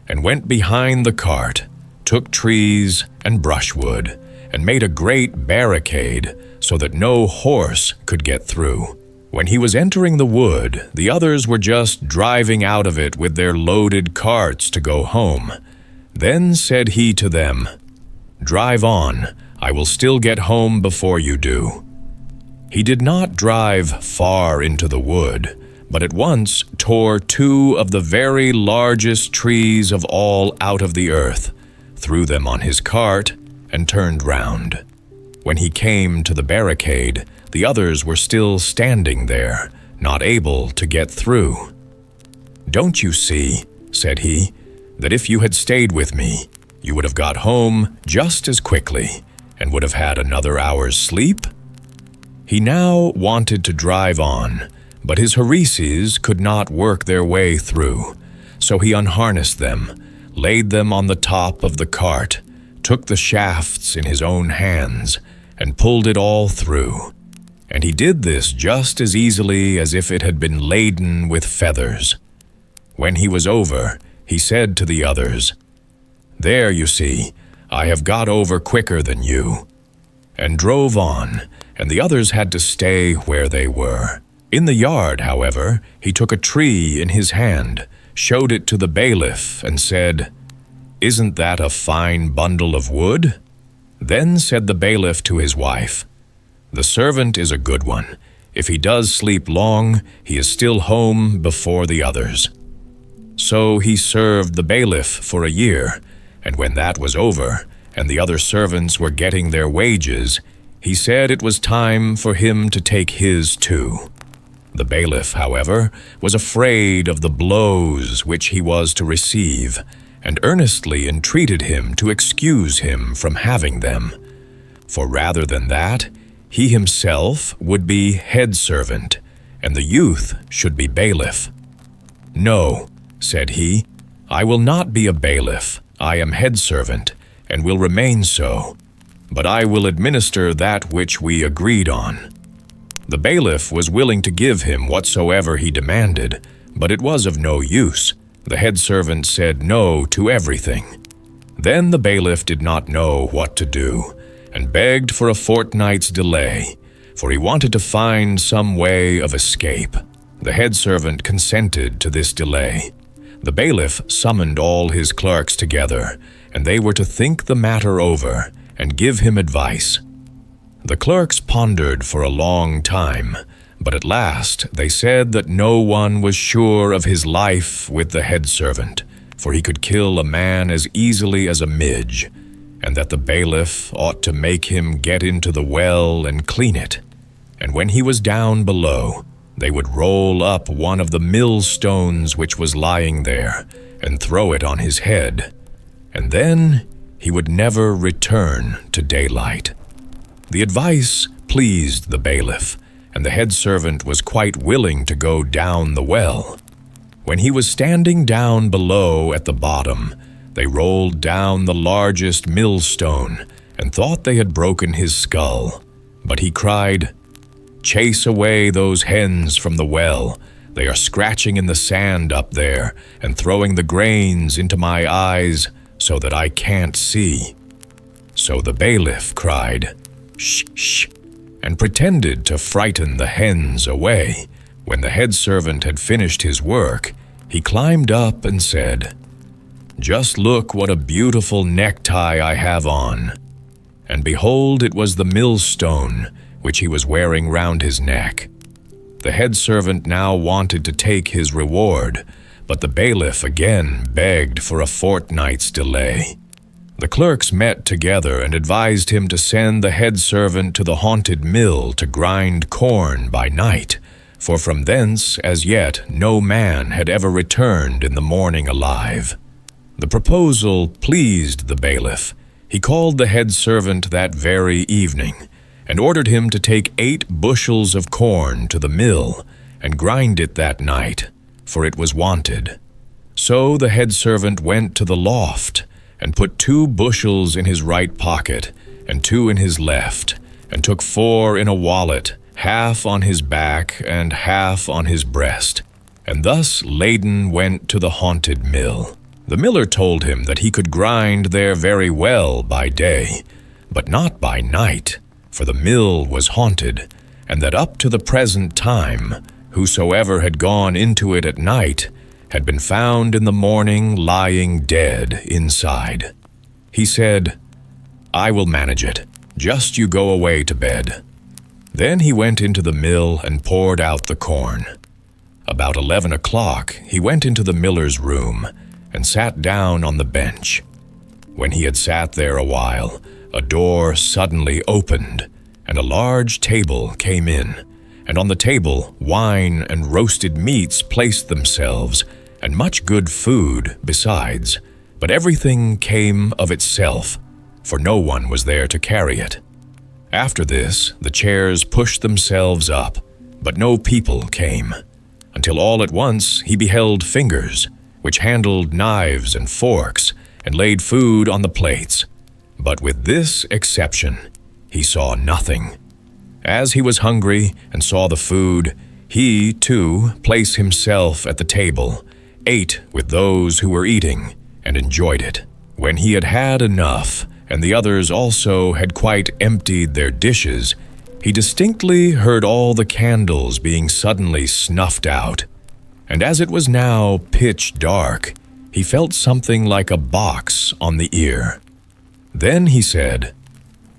and went behind the cart, took trees and brushwood, and made a great barricade, so that no horse could get through. When he was entering the wood, the others were just driving out of it with their loaded carts to go home. Then said he to them, "Drive on, I will still get home before you do." He did not drive far into the wood, but at once tore 2 of the very largest trees of all out of the earth, threw them on his cart, and turned round. When he came to the barricade, the others were still standing there, not able to get through. "Don't you see," said he, "that if you had stayed with me, you would have got home just as quickly, and would have had another hour's sleep?" He now wanted to drive on, but his Horises could not work their way through, so he unharnessed them, laid them on the top of the cart, took the shafts in his own hands, and pulled it all through. And he did this just as easily as if it had been laden with feathers. When he was over, he said to the others, "There, you see, I have got over quicker than you," and drove on, and the others had to stay where they were. In the yard, however, he took a tree in his hand, showed it to the bailiff, and said, "Isn't that a fine bundle of wood?" Then said the bailiff to his wife, "The servant is a good one. If he does sleep long, he is still home before the others." So he served the bailiff for a year, and when that was over, and the other servants were getting their wages, he said it was time for him to take his too. The bailiff, however, was afraid of the blows which he was to receive, and earnestly entreated him to excuse him from having them. For rather than that, he himself would be head servant, and the youth should be bailiff. "No," said he, "I will not be a bailiff. I am head servant, and will remain so. But I will administer that which we agreed on." The bailiff was willing to give him whatsoever he demanded, but it was of no use. The head servant said no to everything. Then the bailiff did not know what to do, and begged for a fortnight's delay, for he wanted to find some way of escape. The head servant consented to this delay. The bailiff summoned all his clerks together, and they were to think the matter over and give him advice. The clerks pondered for a long time, but at last they said that no one was sure of his life with the head servant, for he could kill a man as easily as a midge, and that the bailiff ought to make him get into the well and clean it, and when he was down below, they would roll up one of the millstones which was lying there, and throw it on his head, and then he would never return to daylight. The advice pleased the bailiff, and the head servant was quite willing to go down the well. When he was standing down below at the bottom, they rolled down the largest millstone, and thought they had broken his skull. But he cried, "Chase away those hens from the well. They are scratching in the sand up there, and throwing the grains into my eyes, so that I can't see." So the bailiff cried, "Shh, shh," and pretended to frighten the hens away. When the head servant had finished his work, he climbed up and said, "Just look what a beautiful necktie I have on." And behold, it was the millstone which he was wearing round his neck. The head servant now wanted to take his reward, but the bailiff again begged for a fortnight's delay. The clerks met together and advised him to send the head servant to the haunted mill to grind corn by night, for from thence as yet no man had ever returned in the morning alive. The proposal pleased the bailiff. He called the head servant that very evening, and ordered him to take 8 bushels of corn to the mill, and grind it that night, for it was wanted. So the head servant went to the loft, and put 2 bushels in his right pocket, and 2 in his left, and took 4 in a wallet, half on his back and half on his breast, and thus laden went to the haunted mill. The miller told him that he could grind there very well by day, but not by night, for the mill was haunted, and that up to the present time, whosoever had gone into it at night had been found in the morning lying dead inside. He said, "I will manage it. Just you go away to bed." Then he went into the mill and poured out the corn. About 11 o'clock, he went into the miller's room and sat down on the bench. When he had sat there a while, a door suddenly opened, and a large table came in, and on the table wine and roasted meats placed themselves, and much good food besides, but everything came of itself, for no one was there to carry it. After this, the chairs pushed themselves up, but no people came, until all at once he beheld fingers, which handled knives and forks, and laid food on the plates. But with this exception, he saw nothing. As he was hungry and saw the food, he, too, placed himself at the table, ate with those who were eating, and enjoyed it. When he had had enough, and the others also had quite emptied their dishes, he distinctly heard all the candles being suddenly snuffed out. And as it was now pitch dark, he felt something like a box on the ear. Then he said,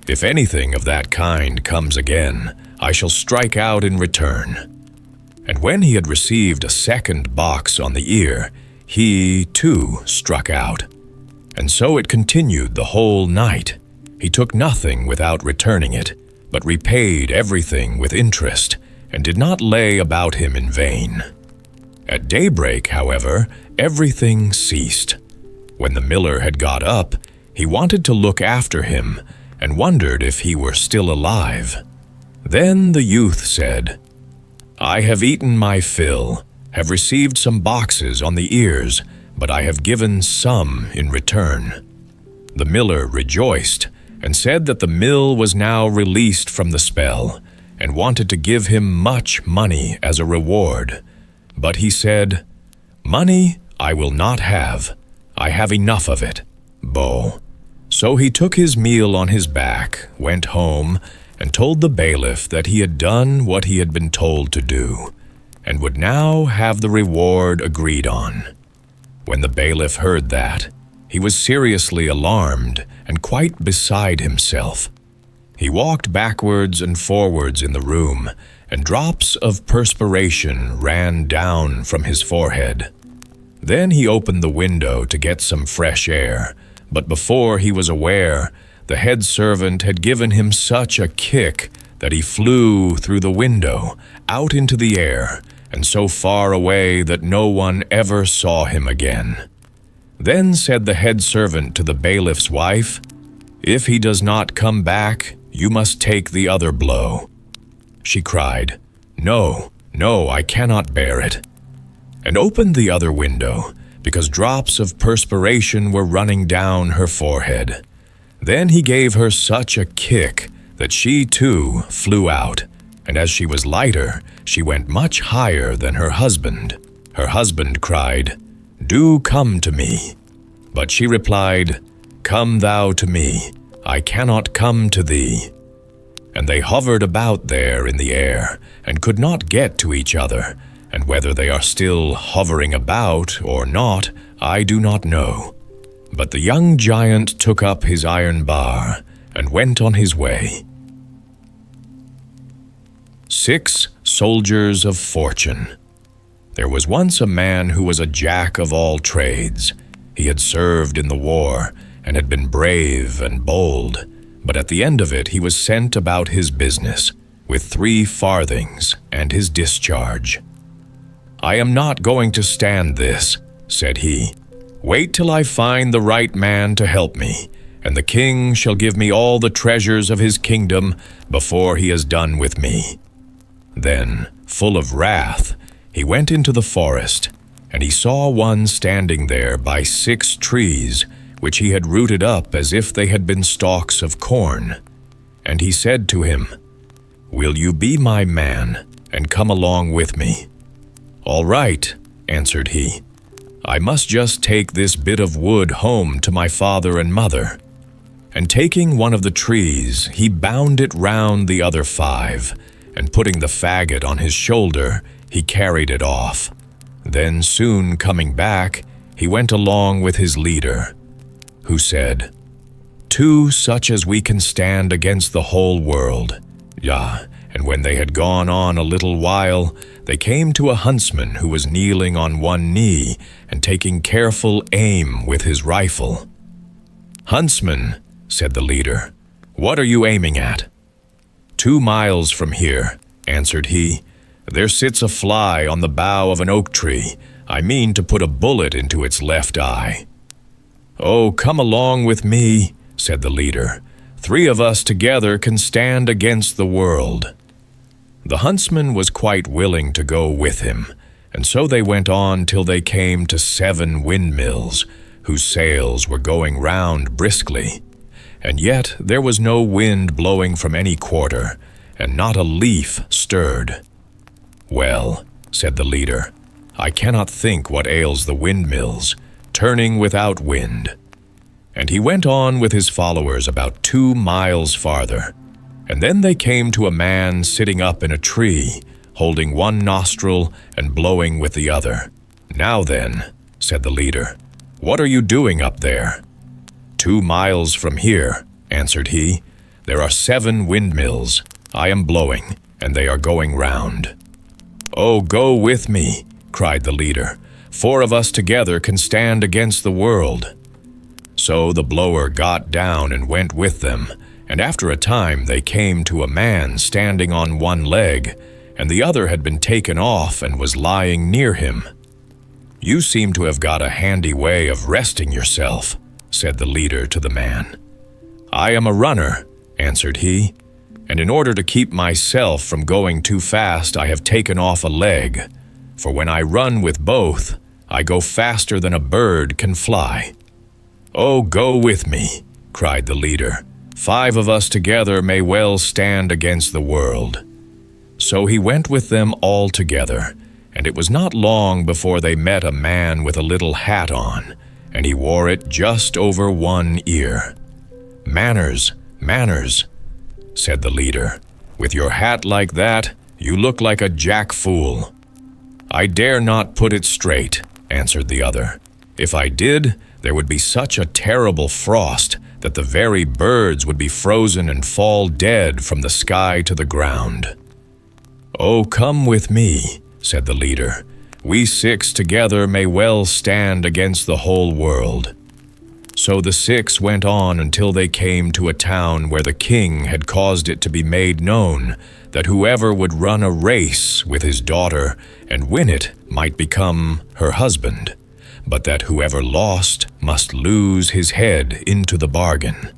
"If anything of that kind comes again, I shall strike out in return." And when he had received a second box on the ear, he, too, struck out. And so it continued the whole night. He took nothing without returning it, but repaid everything with interest, and did not lay about him in vain. At daybreak, however, everything ceased. When the miller had got up, he wanted to look after him, and wondered if he were still alive. Then the youth said, "I have eaten my fill, have received some boxes on the ears, but I have given some in return." The miller rejoiced, and said that the mill was now released from the spell, and wanted to give him much money as a reward. But he said, "Money I will not have. I have enough of it. Bo." So he took his meal on his back, went home, and told the bailiff that he had done what he had been told to do, and would now have the reward agreed on. When the bailiff heard that, he was seriously alarmed and quite beside himself. He walked backwards and forwards in the room, and drops of perspiration ran down from his forehead. Then he opened the window to get some fresh air, but before he was aware, the head servant had given him such a kick that he flew through the window, out into the air, and so far away that no one ever saw him again. Then said the head servant to the bailiff's wife, "If he does not come back, you must take the other blow." She cried, "No, no, I cannot bear it," and opened the other window, because drops of perspiration were running down her forehead. Then he gave her such a kick that she too flew out, and as she was lighter, she went much higher than her husband. Her husband cried, "Do come to me." But she replied, "Come thou to me, I cannot come to thee." And they hovered about there in the air, and could not get to each other, and whether they are still hovering about or not, I do not know. But the young giant took up his iron bar, and went on his way. 6 Soldiers of Fortune. There was once a man who was a jack of all trades. He had served in the war, and had been brave and bold, but at the end of it he was sent about his business, with 3 farthings and his discharge. "I am not going to stand this," said he. "Wait till I find the right man to help me, and the king shall give me all the treasures of his kingdom before he has done with me." Then, full of wrath, he went into the forest, and he saw one standing there by 6 trees, which he had rooted up as if they had been stalks of corn. And he said to him, "Will you be my man, and come along with me?" "All right," answered he. "I must just take this bit of wood home to my father and mother." and taking one of the trees, he bound it round the other 5, and putting the faggot on his shoulder, he carried it off. Then soon coming back, he went along with his leader, who said, "Two such as we can stand against the whole world." Yeah, and when they had gone on a little while, they came to a huntsman who was kneeling on one knee and taking careful aim with his rifle. "Huntsman," said the leader, "what are you aiming at?" 2 miles from here," answered he, "there sits a fly on the bough of an oak tree. I mean to put a bullet into its left eye." "Oh, come along with me," said the leader. "3 of us together can stand against the world." The huntsman was quite willing to go with him, and so they went on till they came to 7 windmills, whose sails were going round briskly. And yet there was no wind blowing from any quarter, and not a leaf stirred. "Well," said the leader, "I cannot think what ails the windmills, turning without wind." And he went on with his followers about 2 miles farther, and then they came to a man sitting up in a tree, holding one nostril and blowing with the other. "Now then," said the leader, "what are you doing up there?" 2 miles from here," answered he, "there are 7 windmills. I am blowing, and they are going round." "Oh, go with me," cried the leader. 4 of us together can stand against the world." So the blower got down and went with them, and after a time they came to a man standing on one leg, and the other had been taken off and was lying near him. "You seem to have got a handy way of resting yourself," said the leader to the man. "I am a runner," answered he, "and in order to keep myself from going too fast I have taken off a leg, for when I run with both, I go faster than a bird can fly." "Oh, go with me," cried the leader. 5 of us together may well stand against the world." So he went with them all together, and it was not long before they met a man with a little hat on, and he wore it just over one ear. "Manners, manners," said the leader. "With your hat like that, you look like a jack-fool." "I dare not put it straight," answered the other. "If I did, there would be such a terrible frost that the very birds would be frozen and fall dead from the sky to the ground." "Oh, come with me," said the leader. "We 6 together may well stand against the whole world." So the 6 went on until they came to a town where the king had caused it to be made known that whoever would run a race with his daughter and win it might become her husband, but that whoever lost must lose his head into the bargain.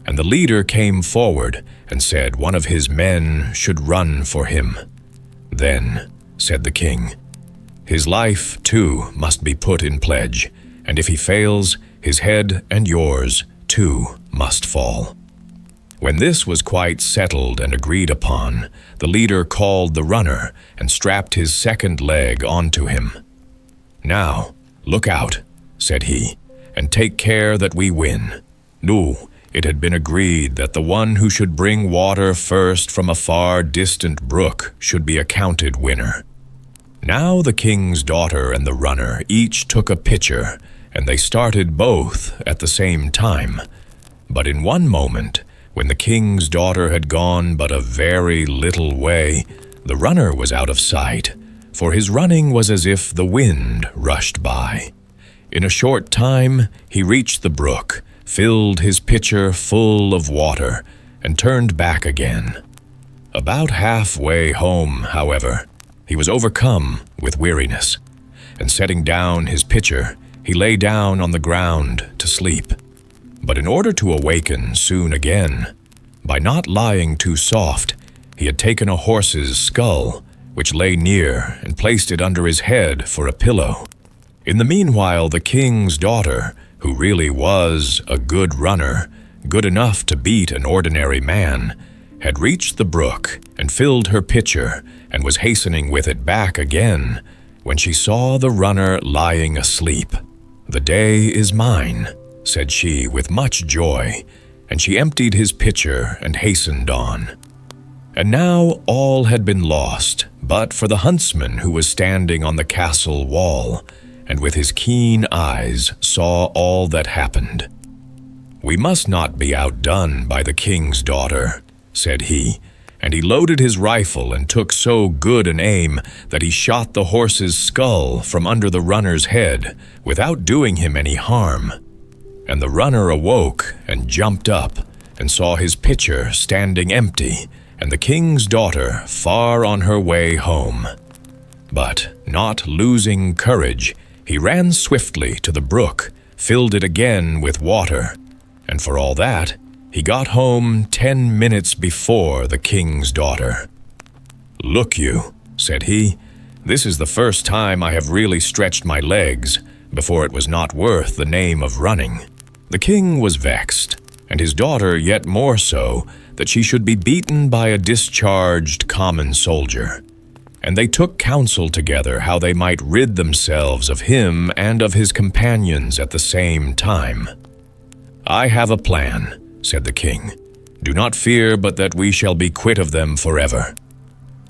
And the leader came forward and said one of his men should run for him. "Then," said the king, "his life, too, must be put in pledge, and if he fails, his head and yours, too, must fall." When this was quite settled and agreed upon, the leader called the runner and strapped his second leg onto him. "Now, look out," said he, "and take care that we win." No, it had been agreed that the one who should bring water first from a far distant brook should be accounted winner. Now the king's daughter and the runner each took a pitcher, and they started both at the same time. But in one moment, when the king's daughter had gone but a very little way, the runner was out of sight, for his running was as if the wind rushed by. In a short time he reached the brook, filled his pitcher full of water, and turned back again. About halfway home, however, he was overcome with weariness, and setting down his pitcher, he lay down on the ground to sleep. But in order to awaken soon again, by not lying too soft, he had taken a horse's skull, which lay near, and placed it under his head for a pillow. In the meanwhile, the king's daughter, who really was a good runner, good enough to beat an ordinary man, had reached the brook and filled her pitcher, and was hastening with it back again, when she saw the runner lying asleep. "The day is mine," said she with much joy, and she emptied his pitcher and hastened on. And now all had been lost, but for the huntsman who was standing on the castle wall, and with his keen eyes saw all that happened. "We must not be outdone by the king's daughter," said he, and he loaded his rifle and took so good an aim that he shot the horse's skull from under the runner's head without doing him any harm. And the runner awoke and jumped up and saw his pitcher standing empty and the king's daughter far on her way home. But, not losing courage, he ran swiftly to the brook, filled it again with water, and for all that, he got home 10 minutes before the king's daughter. "Look you," said he, "this is the first time I have really stretched my legs, before it was not worth the name of running." The king was vexed, and his daughter yet more so, that she should be beaten by a discharged common soldier. And they took counsel together how they might rid themselves of him and of his companions at the same time. "I have a plan," said the king. "Do not fear but that we shall be quit of them forever."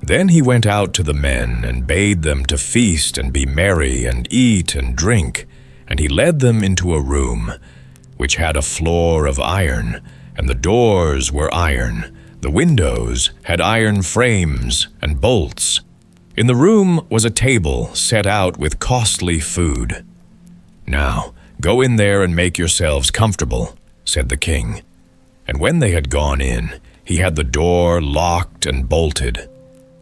Then he went out to the men and bade them to feast and be merry and eat and drink, and he led them into a room, which had a floor of iron, and the doors were iron. The windows had iron frames and bolts. In the room was a table set out with costly food. "Now, go in there and make yourselves comfortable," said the king. And when they had gone in, he had the door locked and bolted.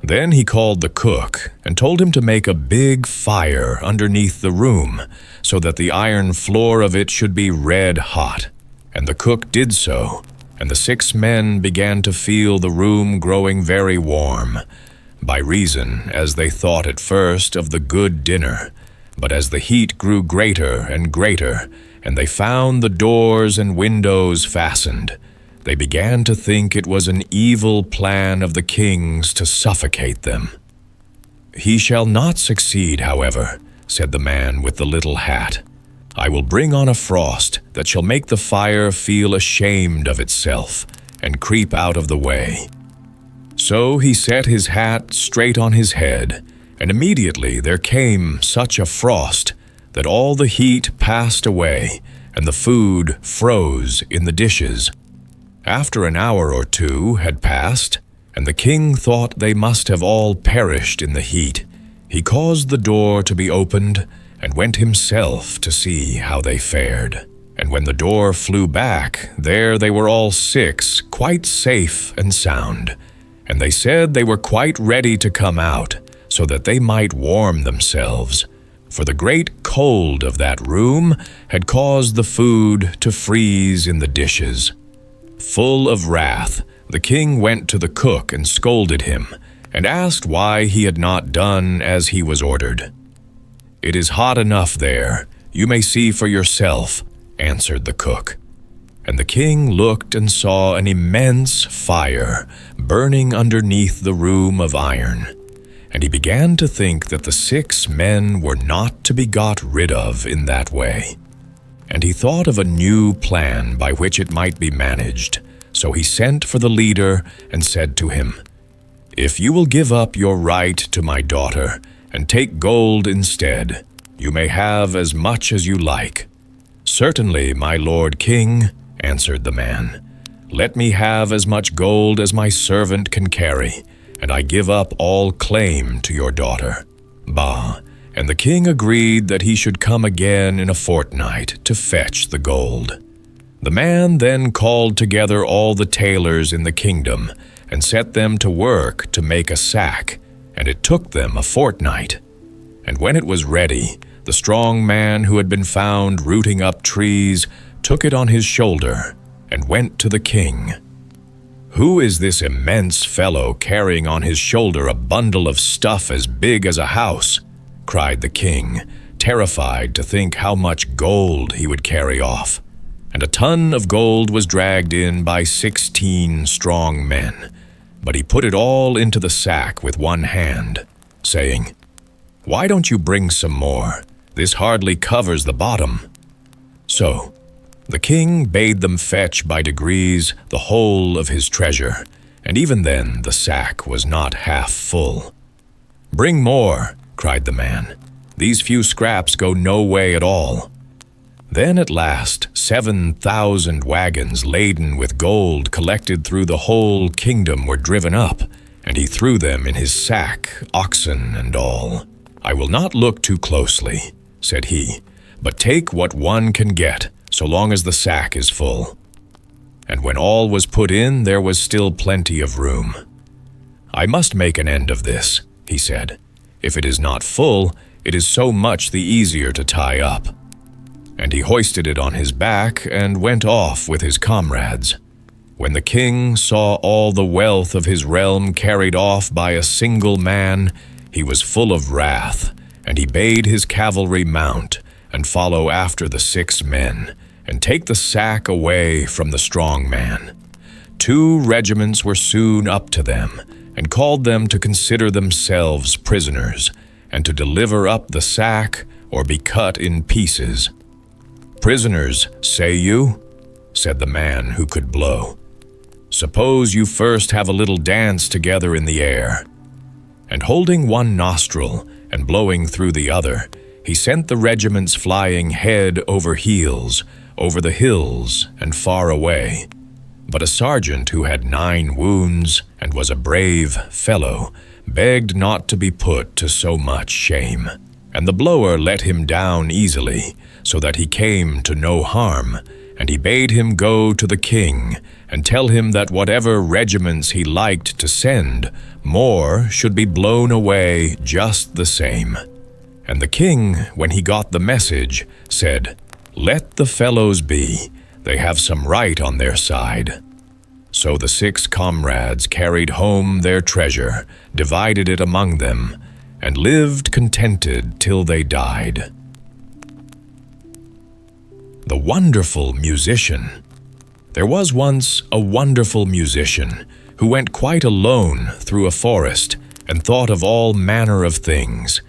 Then he called the cook and told him to make a big fire underneath the room, so that the iron floor of it should be red hot. And the cook did so, and the 6 men began to feel the room growing very warm, by reason, as they thought at first, of the good dinner. But as the heat grew greater and greater, and they found the doors and windows fastened, they began to think it was an evil plan of the king's to suffocate them. "He shall not succeed, however," said the man with the little hat. "I will bring on a frost that shall make the fire feel ashamed of itself and creep out of the way." So he set his hat straight on his head, and immediately there came such a frost that all the heat passed away, and the food froze in the dishes. After an hour or 2 had passed, and the king thought they must have all perished in the heat, he caused the door to be opened, and went himself to see how they fared. And when the door flew back, there they were all 6, quite safe and sound, and they said they were quite ready to come out, so that they might warm themselves, for the great cold of that room had caused the food to freeze in the dishes. Full of wrath, the king went to the cook and scolded him, and asked why he had not done as he was ordered. "It is hot enough there, you may see for yourself," answered the cook. And the king looked and saw an immense fire burning underneath the room of iron, and he began to think that the 6 men were not to be got rid of in that way. And he thought of a new plan by which it might be managed, so he sent for the leader and said to him, "If you will give up your right to my daughter and take gold instead, you may have as much as you like." "Certainly, my lord king," answered the man. "Let me have as much gold as my servant can carry, and I give up all claim to your daughter." Bah! And the king agreed that he should come again in a fortnight to fetch the gold. The man then called together all the tailors in the kingdom and set them to work to make a sack, and it took them a fortnight. And when it was ready, the strong man who had been found rooting up trees took it on his shoulder and went to the king. "Who is this immense fellow carrying on his shoulder a bundle of stuff as big as a house?" cried the king, terrified to think how much gold he would carry off. And a ton of gold was dragged in by 16 strong men, but he put it all into the sack with one hand, saying, "Why don't you bring some more? This hardly covers the bottom." So The king bade them fetch by degrees the whole of his treasure, and even then the sack was not half full. "Bring more," cried the man. "These few scraps go no way at all." Then at last 7,000 wagons laden with gold collected through the whole kingdom were driven up, and he threw them in his sack, oxen and all. "I will not look too closely," said he, "but take what one can get, so long as the sack is full." And when all was put in, there was still plenty of room. "I must make an end of this," he said. "If it is not full, it is so much the easier to tie up." And he hoisted it on his back and went off with his comrades. When the king saw all the wealth of his realm carried off by a single man, he was full of wrath, and he bade his cavalry mount and follow after the 6 men, and take the sack away from the strong man. 2 regiments were soon up to them, and called them to consider themselves prisoners, and to deliver up the sack or be cut in pieces. "Prisoners, say you?" said the man who could blow. "Suppose you first have a little dance together in the air." And holding one nostril and blowing through the other, he sent the regiments flying head over heels, over the hills and far away. But a sergeant who had 9 wounds and was a brave fellow begged not to be put to so much shame. And the blower let him down easily, so that he came to no harm, and he bade him go to the king and tell him that whatever regiments he liked to send, more should be blown away just the same. And the king, when he got the message, said, "Let the fellows be, they have some right on their side." So the 6 comrades carried home their treasure, divided it among them, and lived contented till they died. The Wonderful Musician. There was once a wonderful musician who went quite alone through a forest and thought of all manner of things.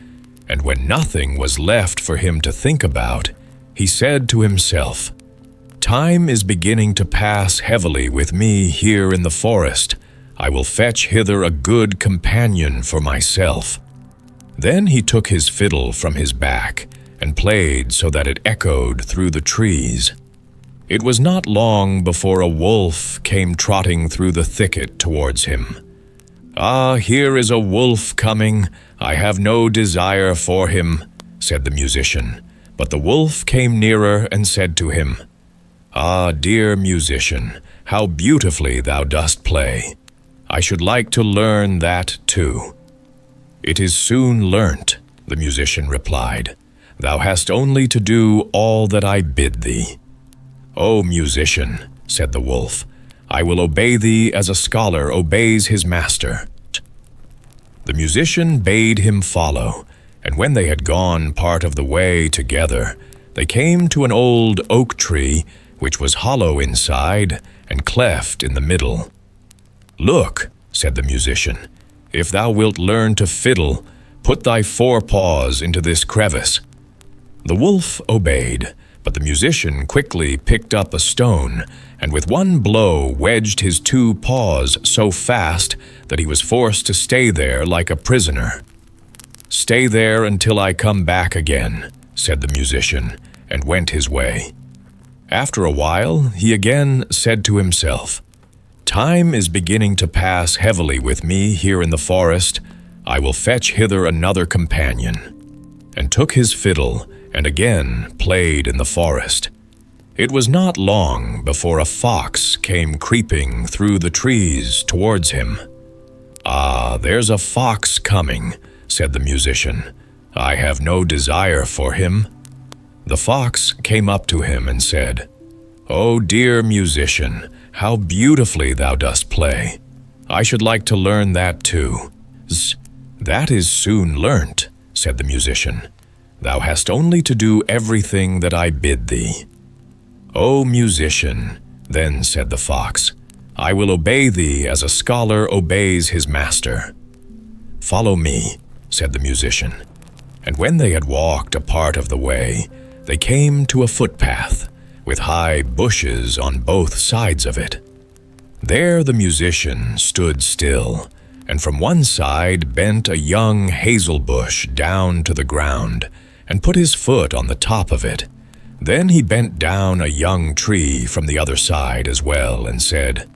And when nothing was left for him to think about, he said to himself, "Time is beginning to pass heavily with me here in the forest. I will fetch hither a good companion for myself." Then he took his fiddle from his back and played so that it echoed through the trees. It was not long before a wolf came trotting through the thicket towards him. "Ah, here is a wolf coming. I have no desire for him," said the musician. But the wolf came nearer and said to him, "Ah, dear musician, how beautifully thou dost play. I should like to learn that too." "It is soon learnt," the musician replied. "Thou hast only to do all that I bid thee." "O musician," said the wolf, "I will obey thee as a scholar obeys his master." The musician bade him follow, and when they had gone part of the way together, they came to an old oak tree which was hollow inside and cleft in the middle. "Look," said the musician, "if thou wilt learn to fiddle, put thy 4 paws into this crevice." The wolf obeyed, but the musician quickly picked up a stone, and with one blow wedged his 2 paws so fast that he was forced to stay there like a prisoner. "Stay there until I come back again," said the musician, and went his way. After a while, he again said to himself, "Time is beginning to pass heavily with me here in the forest. I will fetch hither another companion," and took his fiddle and again played in the forest. It was not long before a fox came creeping through the trees towards him. "Ah, there's a fox coming," said the musician. "I have no desire for him." The fox came up to him and said, "O dear musician, how beautifully thou dost play. I should like to learn that too." "That is soon learnt," said the musician. "Thou hast only to do everything that I bid thee." "O musician," then said the fox, "I will obey thee as a scholar obeys his master." "Follow me," said the musician. And when they had walked a part of the way, they came to a footpath, with high bushes on both sides of it. There the musician stood still, and from one side bent a young hazel bush down to the ground, and put his foot on the top of it. Then he bent down a young tree from the other side as well, and said,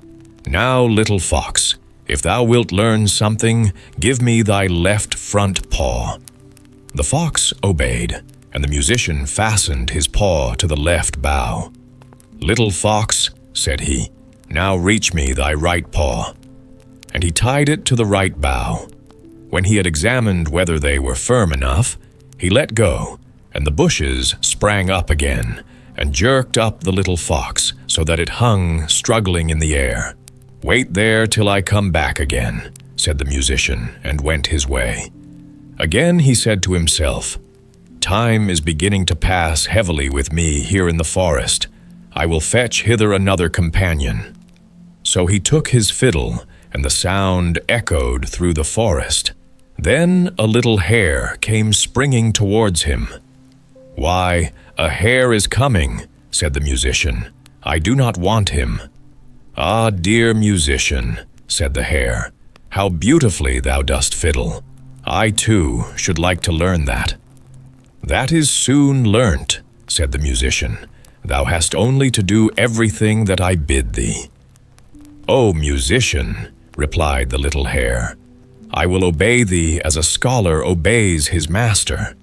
"Now, little fox, if thou wilt learn something, give me thy left front paw." The fox obeyed, and the musician fastened his paw to the left bough. "Little fox," said he, "now reach me thy right paw." And he tied it to the right bough. When he had examined whether they were firm enough, he let go, and the bushes sprang up again, and jerked up the little fox so that it hung struggling in the air. "Wait there till I come back again," said the musician, and went his way. Again he said to himself, "Time is beginning to pass heavily with me here in the forest. I will fetch hither another companion." So he took his fiddle, and the sound echoed through the forest. Then a little hare came springing towards him. "Why, a hare is coming," said the musician. "I do not want him." "Ah, dear musician," said the hare, "how beautifully thou dost fiddle. I, too, should like to learn that." "That is soon learnt," said the musician. "Thou hast only to do everything that I bid thee." "O musician," replied the little hare, "I will obey thee as a scholar obeys his master."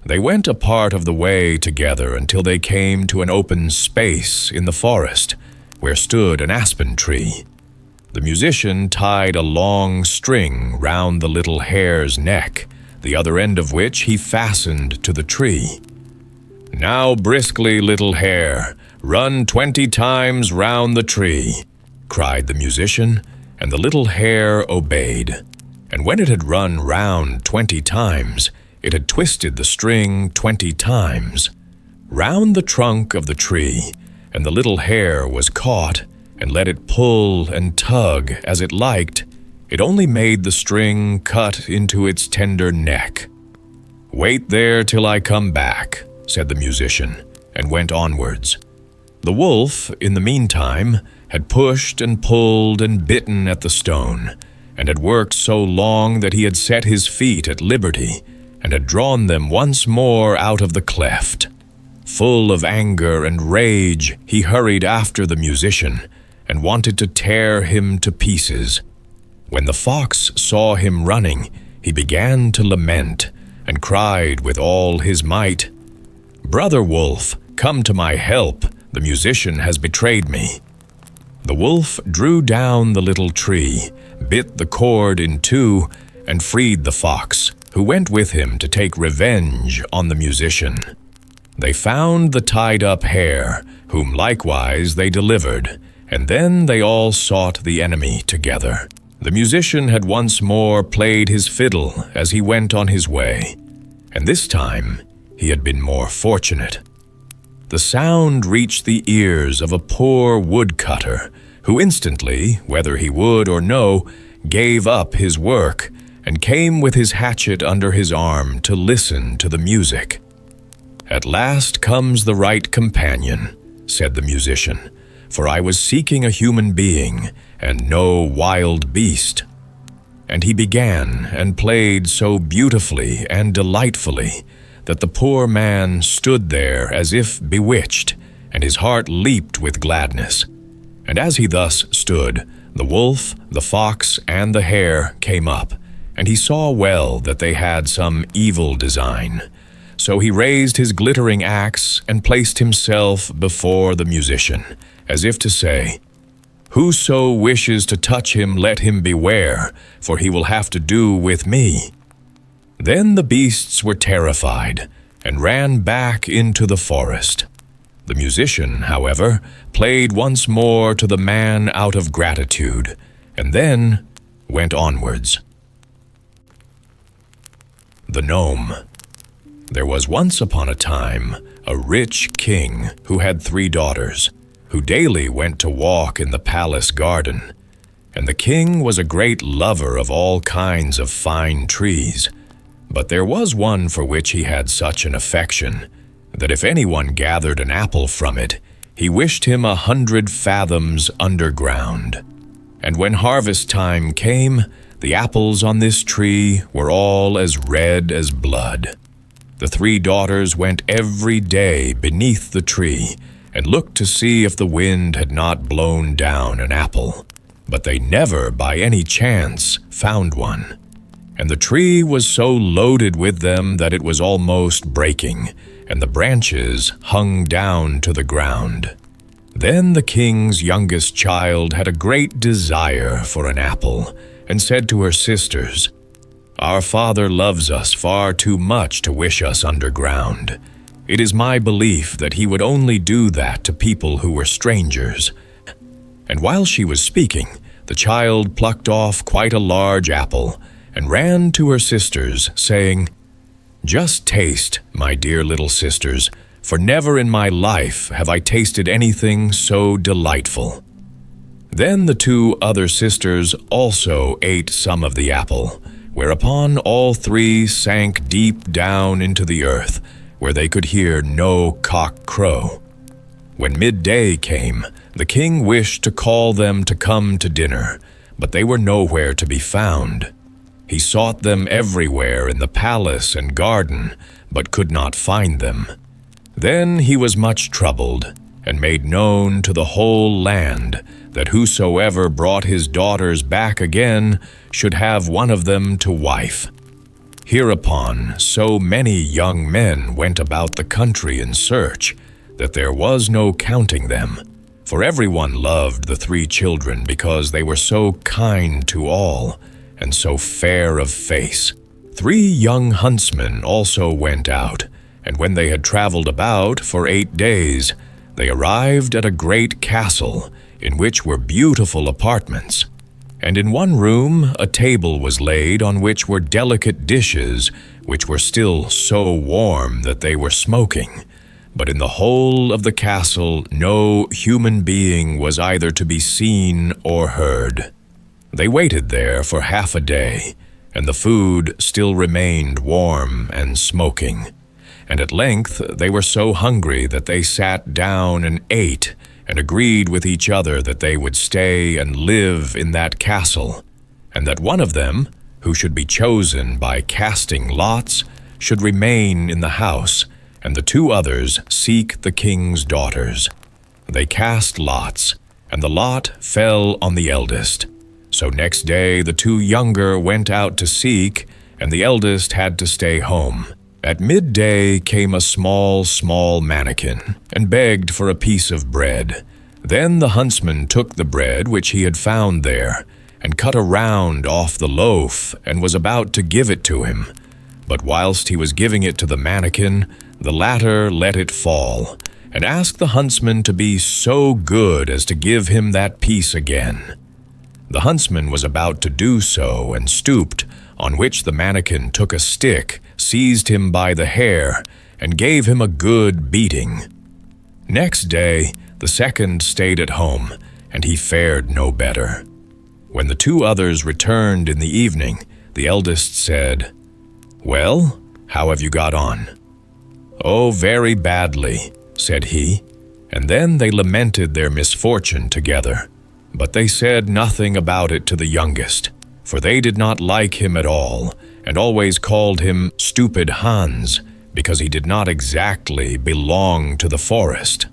They went a part of the way together until they came to an open space in the forest, where stood an aspen tree. The musician tied a long string round the little hare's neck, the other end of which he fastened to the tree. "Now briskly, little hare, run 20 times round the tree," cried the musician, and the little hare obeyed. And when it had run round 20 times, it had twisted the string 20 times round the trunk of the tree, and the little hare was caught, and let it pull and tug as it liked. It only made the string cut into its tender neck. "Wait there till I come back," said the musician, and went onwards. The wolf, in the meantime, had pushed and pulled and bitten at the stone, and had worked so long that he had set his feet at liberty, and had drawn them once more out of the cleft. Full of anger and rage, he hurried after the musician, and wanted to tear him to pieces. When the fox saw him running, he began to lament, and cried with all his might, "Brother wolf, come to my help, the musician has betrayed me." The wolf drew down the little tree, bit the cord in two, and freed the fox, who went with him to take revenge on the musician. They found the tied-up hare, whom likewise they delivered, and then they all sought the enemy together. The musician had once more played his fiddle as he went on his way, and this time he had been more fortunate. The sound reached the ears of a poor woodcutter, who instantly, whether he would or no, gave up his work, and came with his hatchet under his arm to listen to the music. "At last comes the right companion," said the musician, "for I was seeking a human being, and no wild beast." And he began and played so beautifully and delightfully that the poor man stood there as if bewitched, and his heart leaped with gladness. And as he thus stood, the wolf, the fox, and the hare came up, and he saw well that they had some evil design. So he raised his glittering axe and placed himself before the musician, as if to say, "Whoso wishes to touch him, let him beware, for he will have to do with me." Then the beasts were terrified, and ran back into the forest. The musician, however, played once more to the man out of gratitude, and then went onwards. The Gnome. There was once upon a time a rich king who had 3 daughters, who daily went to walk in the palace garden. And the king was a great lover of all kinds of fine trees, but there was one for which he had such an affection, that if anyone gathered an apple from it, he wished him 100 fathoms underground. And when harvest time came, the apples on this tree were all as red as blood. The 3 daughters went every day beneath the tree and looked to see if the wind had not blown down an apple. But they never by any chance found one. And the tree was so loaded with them that it was almost breaking, and the branches hung down to the ground. Then the king's youngest child had a great desire for an apple, and said to her sisters, "Our father loves us far too much to wish us underground. It is my belief that he would only do that to people who were strangers." And while she was speaking, the child plucked off quite a large apple, and ran to her sisters, saying, "Just taste, my dear little sisters, for never in my life have I tasted anything so delightful." Then the 2 other sisters also ate some of the apple, whereupon all 3 sank deep down into the earth, where they could hear no cock crow. When midday came, the king wished to call them to come to dinner, but they were nowhere to be found. He sought them everywhere in the palace and garden, but could not find them. Then he was much troubled, and made known to the whole land that whosoever brought his daughters back again should have one of them to wife. Hereupon so many young men went about the country in search, that there was no counting them, for everyone loved the 3 children because they were so kind to all, and so fair of face. 3 young huntsmen also went out, and when they had traveled about for 8 days, they arrived at a great castle, in which were beautiful apartments. And in one room a table was laid on which were delicate dishes, which were still so warm that they were smoking. But in the whole of the castle no human being was either to be seen or heard. They waited there for half a day, and the food still remained warm and smoking. And at length they were so hungry that they sat down and ate, and agreed with each other that they would stay and live in that castle, and that one of them, who should be chosen by casting lots, should remain in the house, and the 2 others seek the king's daughters. They cast lots, and the lot fell on the eldest. So next day the 2 younger went out to seek, and the eldest had to stay home. At midday came a small mannikin, and begged for a piece of bread. Then the huntsman took the bread which he had found there, and cut a round off the loaf, and was about to give it to him. But whilst he was giving it to the mannikin, the latter let it fall, and asked the huntsman to be so good as to give him that piece again. The huntsman was about to do so, and stooped, on which the mannikin took a stick, seized him by the hair, and gave him a good beating. Next day the second stayed at home, and he fared no better. When the 2 others returned in the evening, the eldest said, "Well, how have you got on?" "Oh, very badly," said he, and then they lamented their misfortune together. But they said nothing about it to the youngest, for they did not like him at all, and always called him Stupid Hans, because he did not exactly belong to the forest.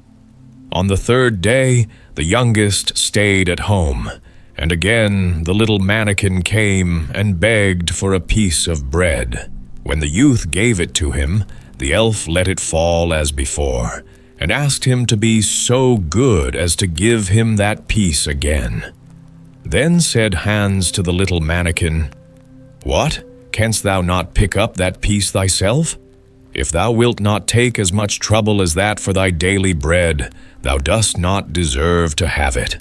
On the 3rd day, the youngest stayed at home, and again the little mannikin came and begged for a piece of bread. When the youth gave it to him, the elf let it fall as before, and asked him to be so good as to give him that piece again. Then said Hans to the little mannikin, "What? Canst thou not pick up that piece thyself? If thou wilt not take as much trouble as that for thy daily bread, thou dost not deserve to have it."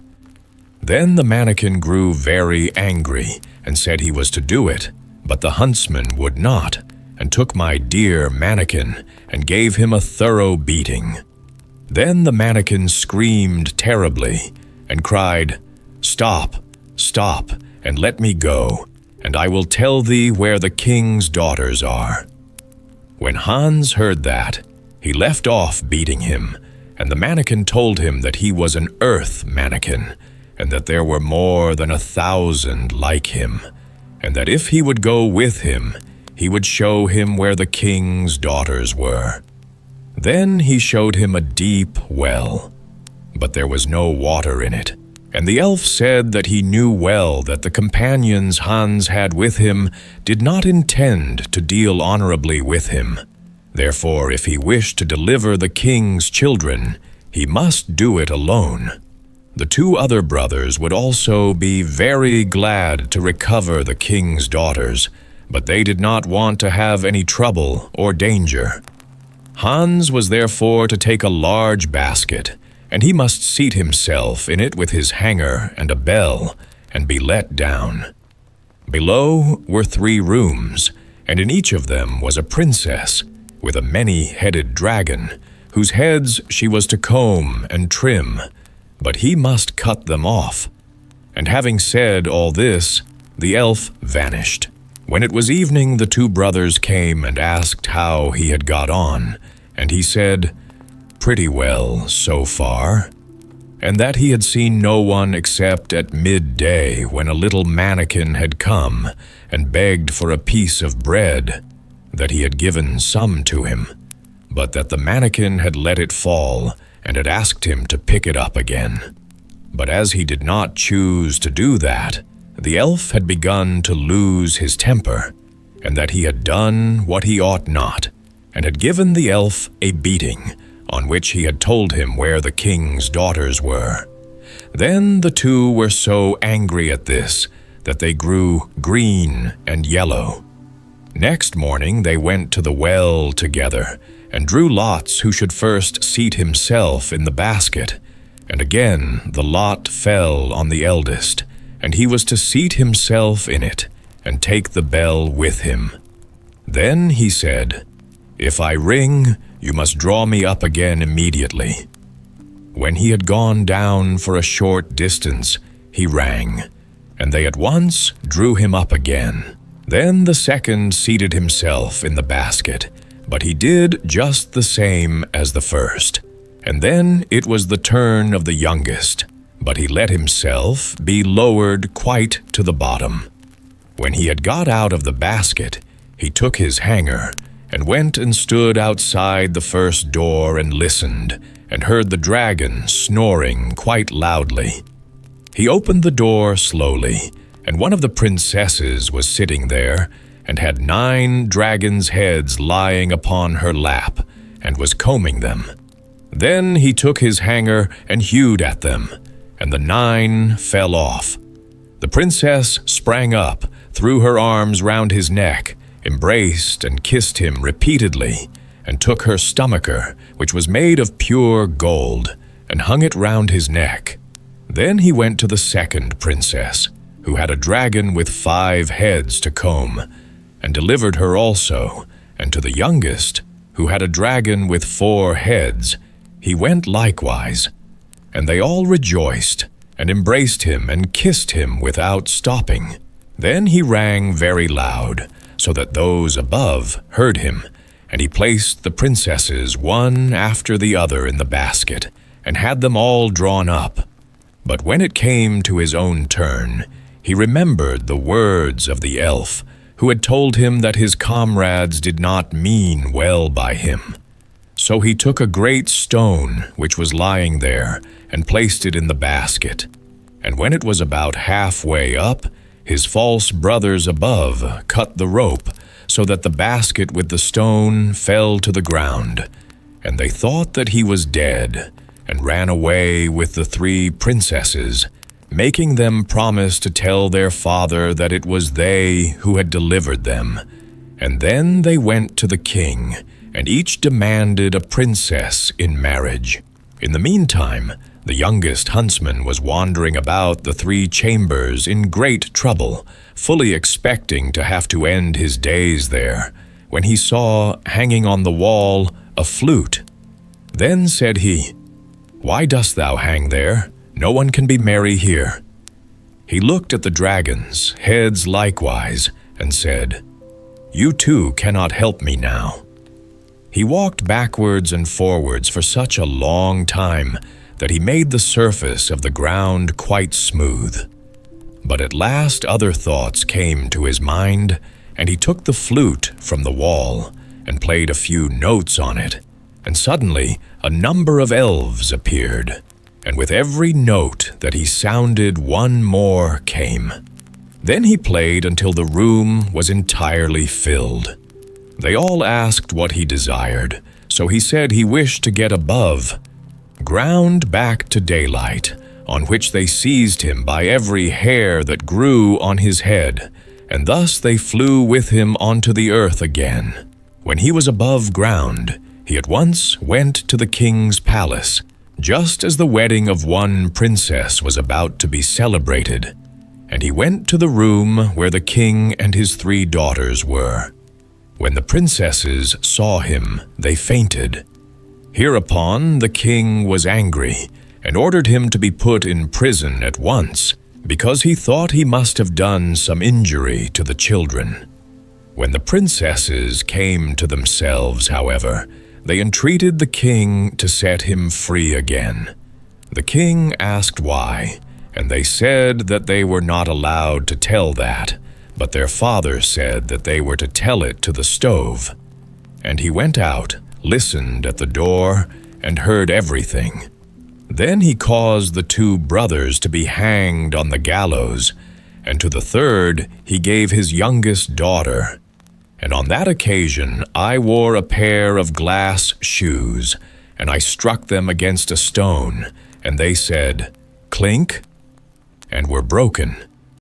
Then the mannikin grew very angry, and said he was to do it, but the huntsman would not, and took my dear mannikin, and gave him a thorough beating. Then the mannikin screamed terribly, and cried, "Stop, stop, and let me go, and I will tell thee where the king's daughters are." When Hans heard that, he left off beating him, and the mannequin told him that he was an earth mannequin, and that there were more than 1,000 like him, and that if he would go with him, he would show him where the king's daughters were. Then he showed him a deep well, but there was no water in it. And the elf said that he knew well that the companions Hans had with him did not intend to deal honorably with him. Therefore, if he wished to deliver the king's children, he must do it alone. The 2 other brothers would also be very glad to recover the king's daughters, but they did not want to have any trouble or danger. Hans was therefore to take a large basket, and he must seat himself in it with his hanger and a bell, and be let down. Below were 3 rooms, and in each of them was a princess, with a many-headed dragon, whose heads she was to comb and trim, but he must cut them off. And having said all this, the elf vanished. When it was evening, the 2 brothers came and asked how he had got on, and he said, "Pretty well so far," and that he had seen no one except at midday, when a little mannequin had come and begged for a piece of bread, that he had given some to him, but that the mannequin had let it fall and had asked him to pick it up again. But as he did not choose to do that, the elf had begun to lose his temper, and that he had done what he ought not, and had given the elf a beating, on which he had told him where the king's daughters were. Then the 2 were so angry at this that they grew green and yellow. Next morning they went to the well together, and drew lots who should first seat himself in the basket. And again the lot fell on the eldest, and he was to seat himself in it, and take the bell with him. Then he said, "If I ring, you must draw me up again immediately." When he had gone down for a short distance, he rang, and they at once drew him up again. Then the second seated himself in the basket, but he did just the same as the first. And then it was the turn of the youngest, but he let himself be lowered quite to the bottom. When he had got out of the basket, he took his hanger, and went and stood outside the first door and listened, and heard the dragon snoring quite loudly. He opened the door slowly, and one of the princesses was sitting there, and had 9 dragons' heads lying upon her lap, and was combing them. Then he took his hanger and hewed at them, and the 9 fell off. The princess sprang up, threw her arms round his neck, embraced and kissed him repeatedly, and took her stomacher, which was made of pure gold, and hung it round his neck. Then he went to the second princess, who had a dragon with 5 heads to comb, and delivered her also, and to the youngest, who had a dragon with 4 heads, he went likewise. And they all rejoiced, and embraced him and kissed him without stopping. Then he rang very loud, so that those above heard him, and he placed the princesses one after the other in the basket, and had them all drawn up. But when it came to his own turn, he remembered the words of the elf, who had told him that his comrades did not mean well by him. So he took a great stone which was lying there, and placed it in the basket. And when it was about halfway up, his false brothers above cut the rope, so that the basket with the stone fell to the ground. And they thought that he was dead, and ran away with the 3 princesses, making them promise to tell their father that it was they who had delivered them. And then they went to the king, and each demanded a princess in marriage. In the meantime, the youngest huntsman was wandering about the 3 chambers in great trouble, fully expecting to have to end his days there, when he saw, hanging on the wall, a flute. Then said he, "Why dost thou hang there? No one can be merry here." He looked at the dragons' heads likewise, and said, "You too cannot help me now." He walked backwards and forwards for such a long time that he made the surface of the ground quite smooth. But at last other thoughts came to his mind, and he took the flute from the wall and played a few notes on it, and suddenly a number of elves appeared, and with every note that he sounded one more came. Then he played until the room was entirely filled. They all asked what he desired, so he said he wished to get above ground back to daylight, on which they seized him by every hair that grew on his head, and thus they flew with him onto the earth again. When he was above ground, he at once went to the king's palace, just as the wedding of one princess was about to be celebrated, and he went to the room where the king and his 3 daughters were. When the princesses saw him, they fainted. Hereupon the king was angry and ordered him to be put in prison at once, because he thought he must have done some injury to the children. When the princesses came to themselves, however, they entreated the king to set him free again. The king asked why, and they said that they were not allowed to tell that, but their father said that they were to tell it to the stove. And he went out, listened at the door, and heard everything. Then he caused the 2 brothers to be hanged on the gallows, and to the 3rd he gave his youngest daughter. And on that occasion I wore a pair of glass shoes, and I struck them against a stone, and they said, "Clink," and were broken.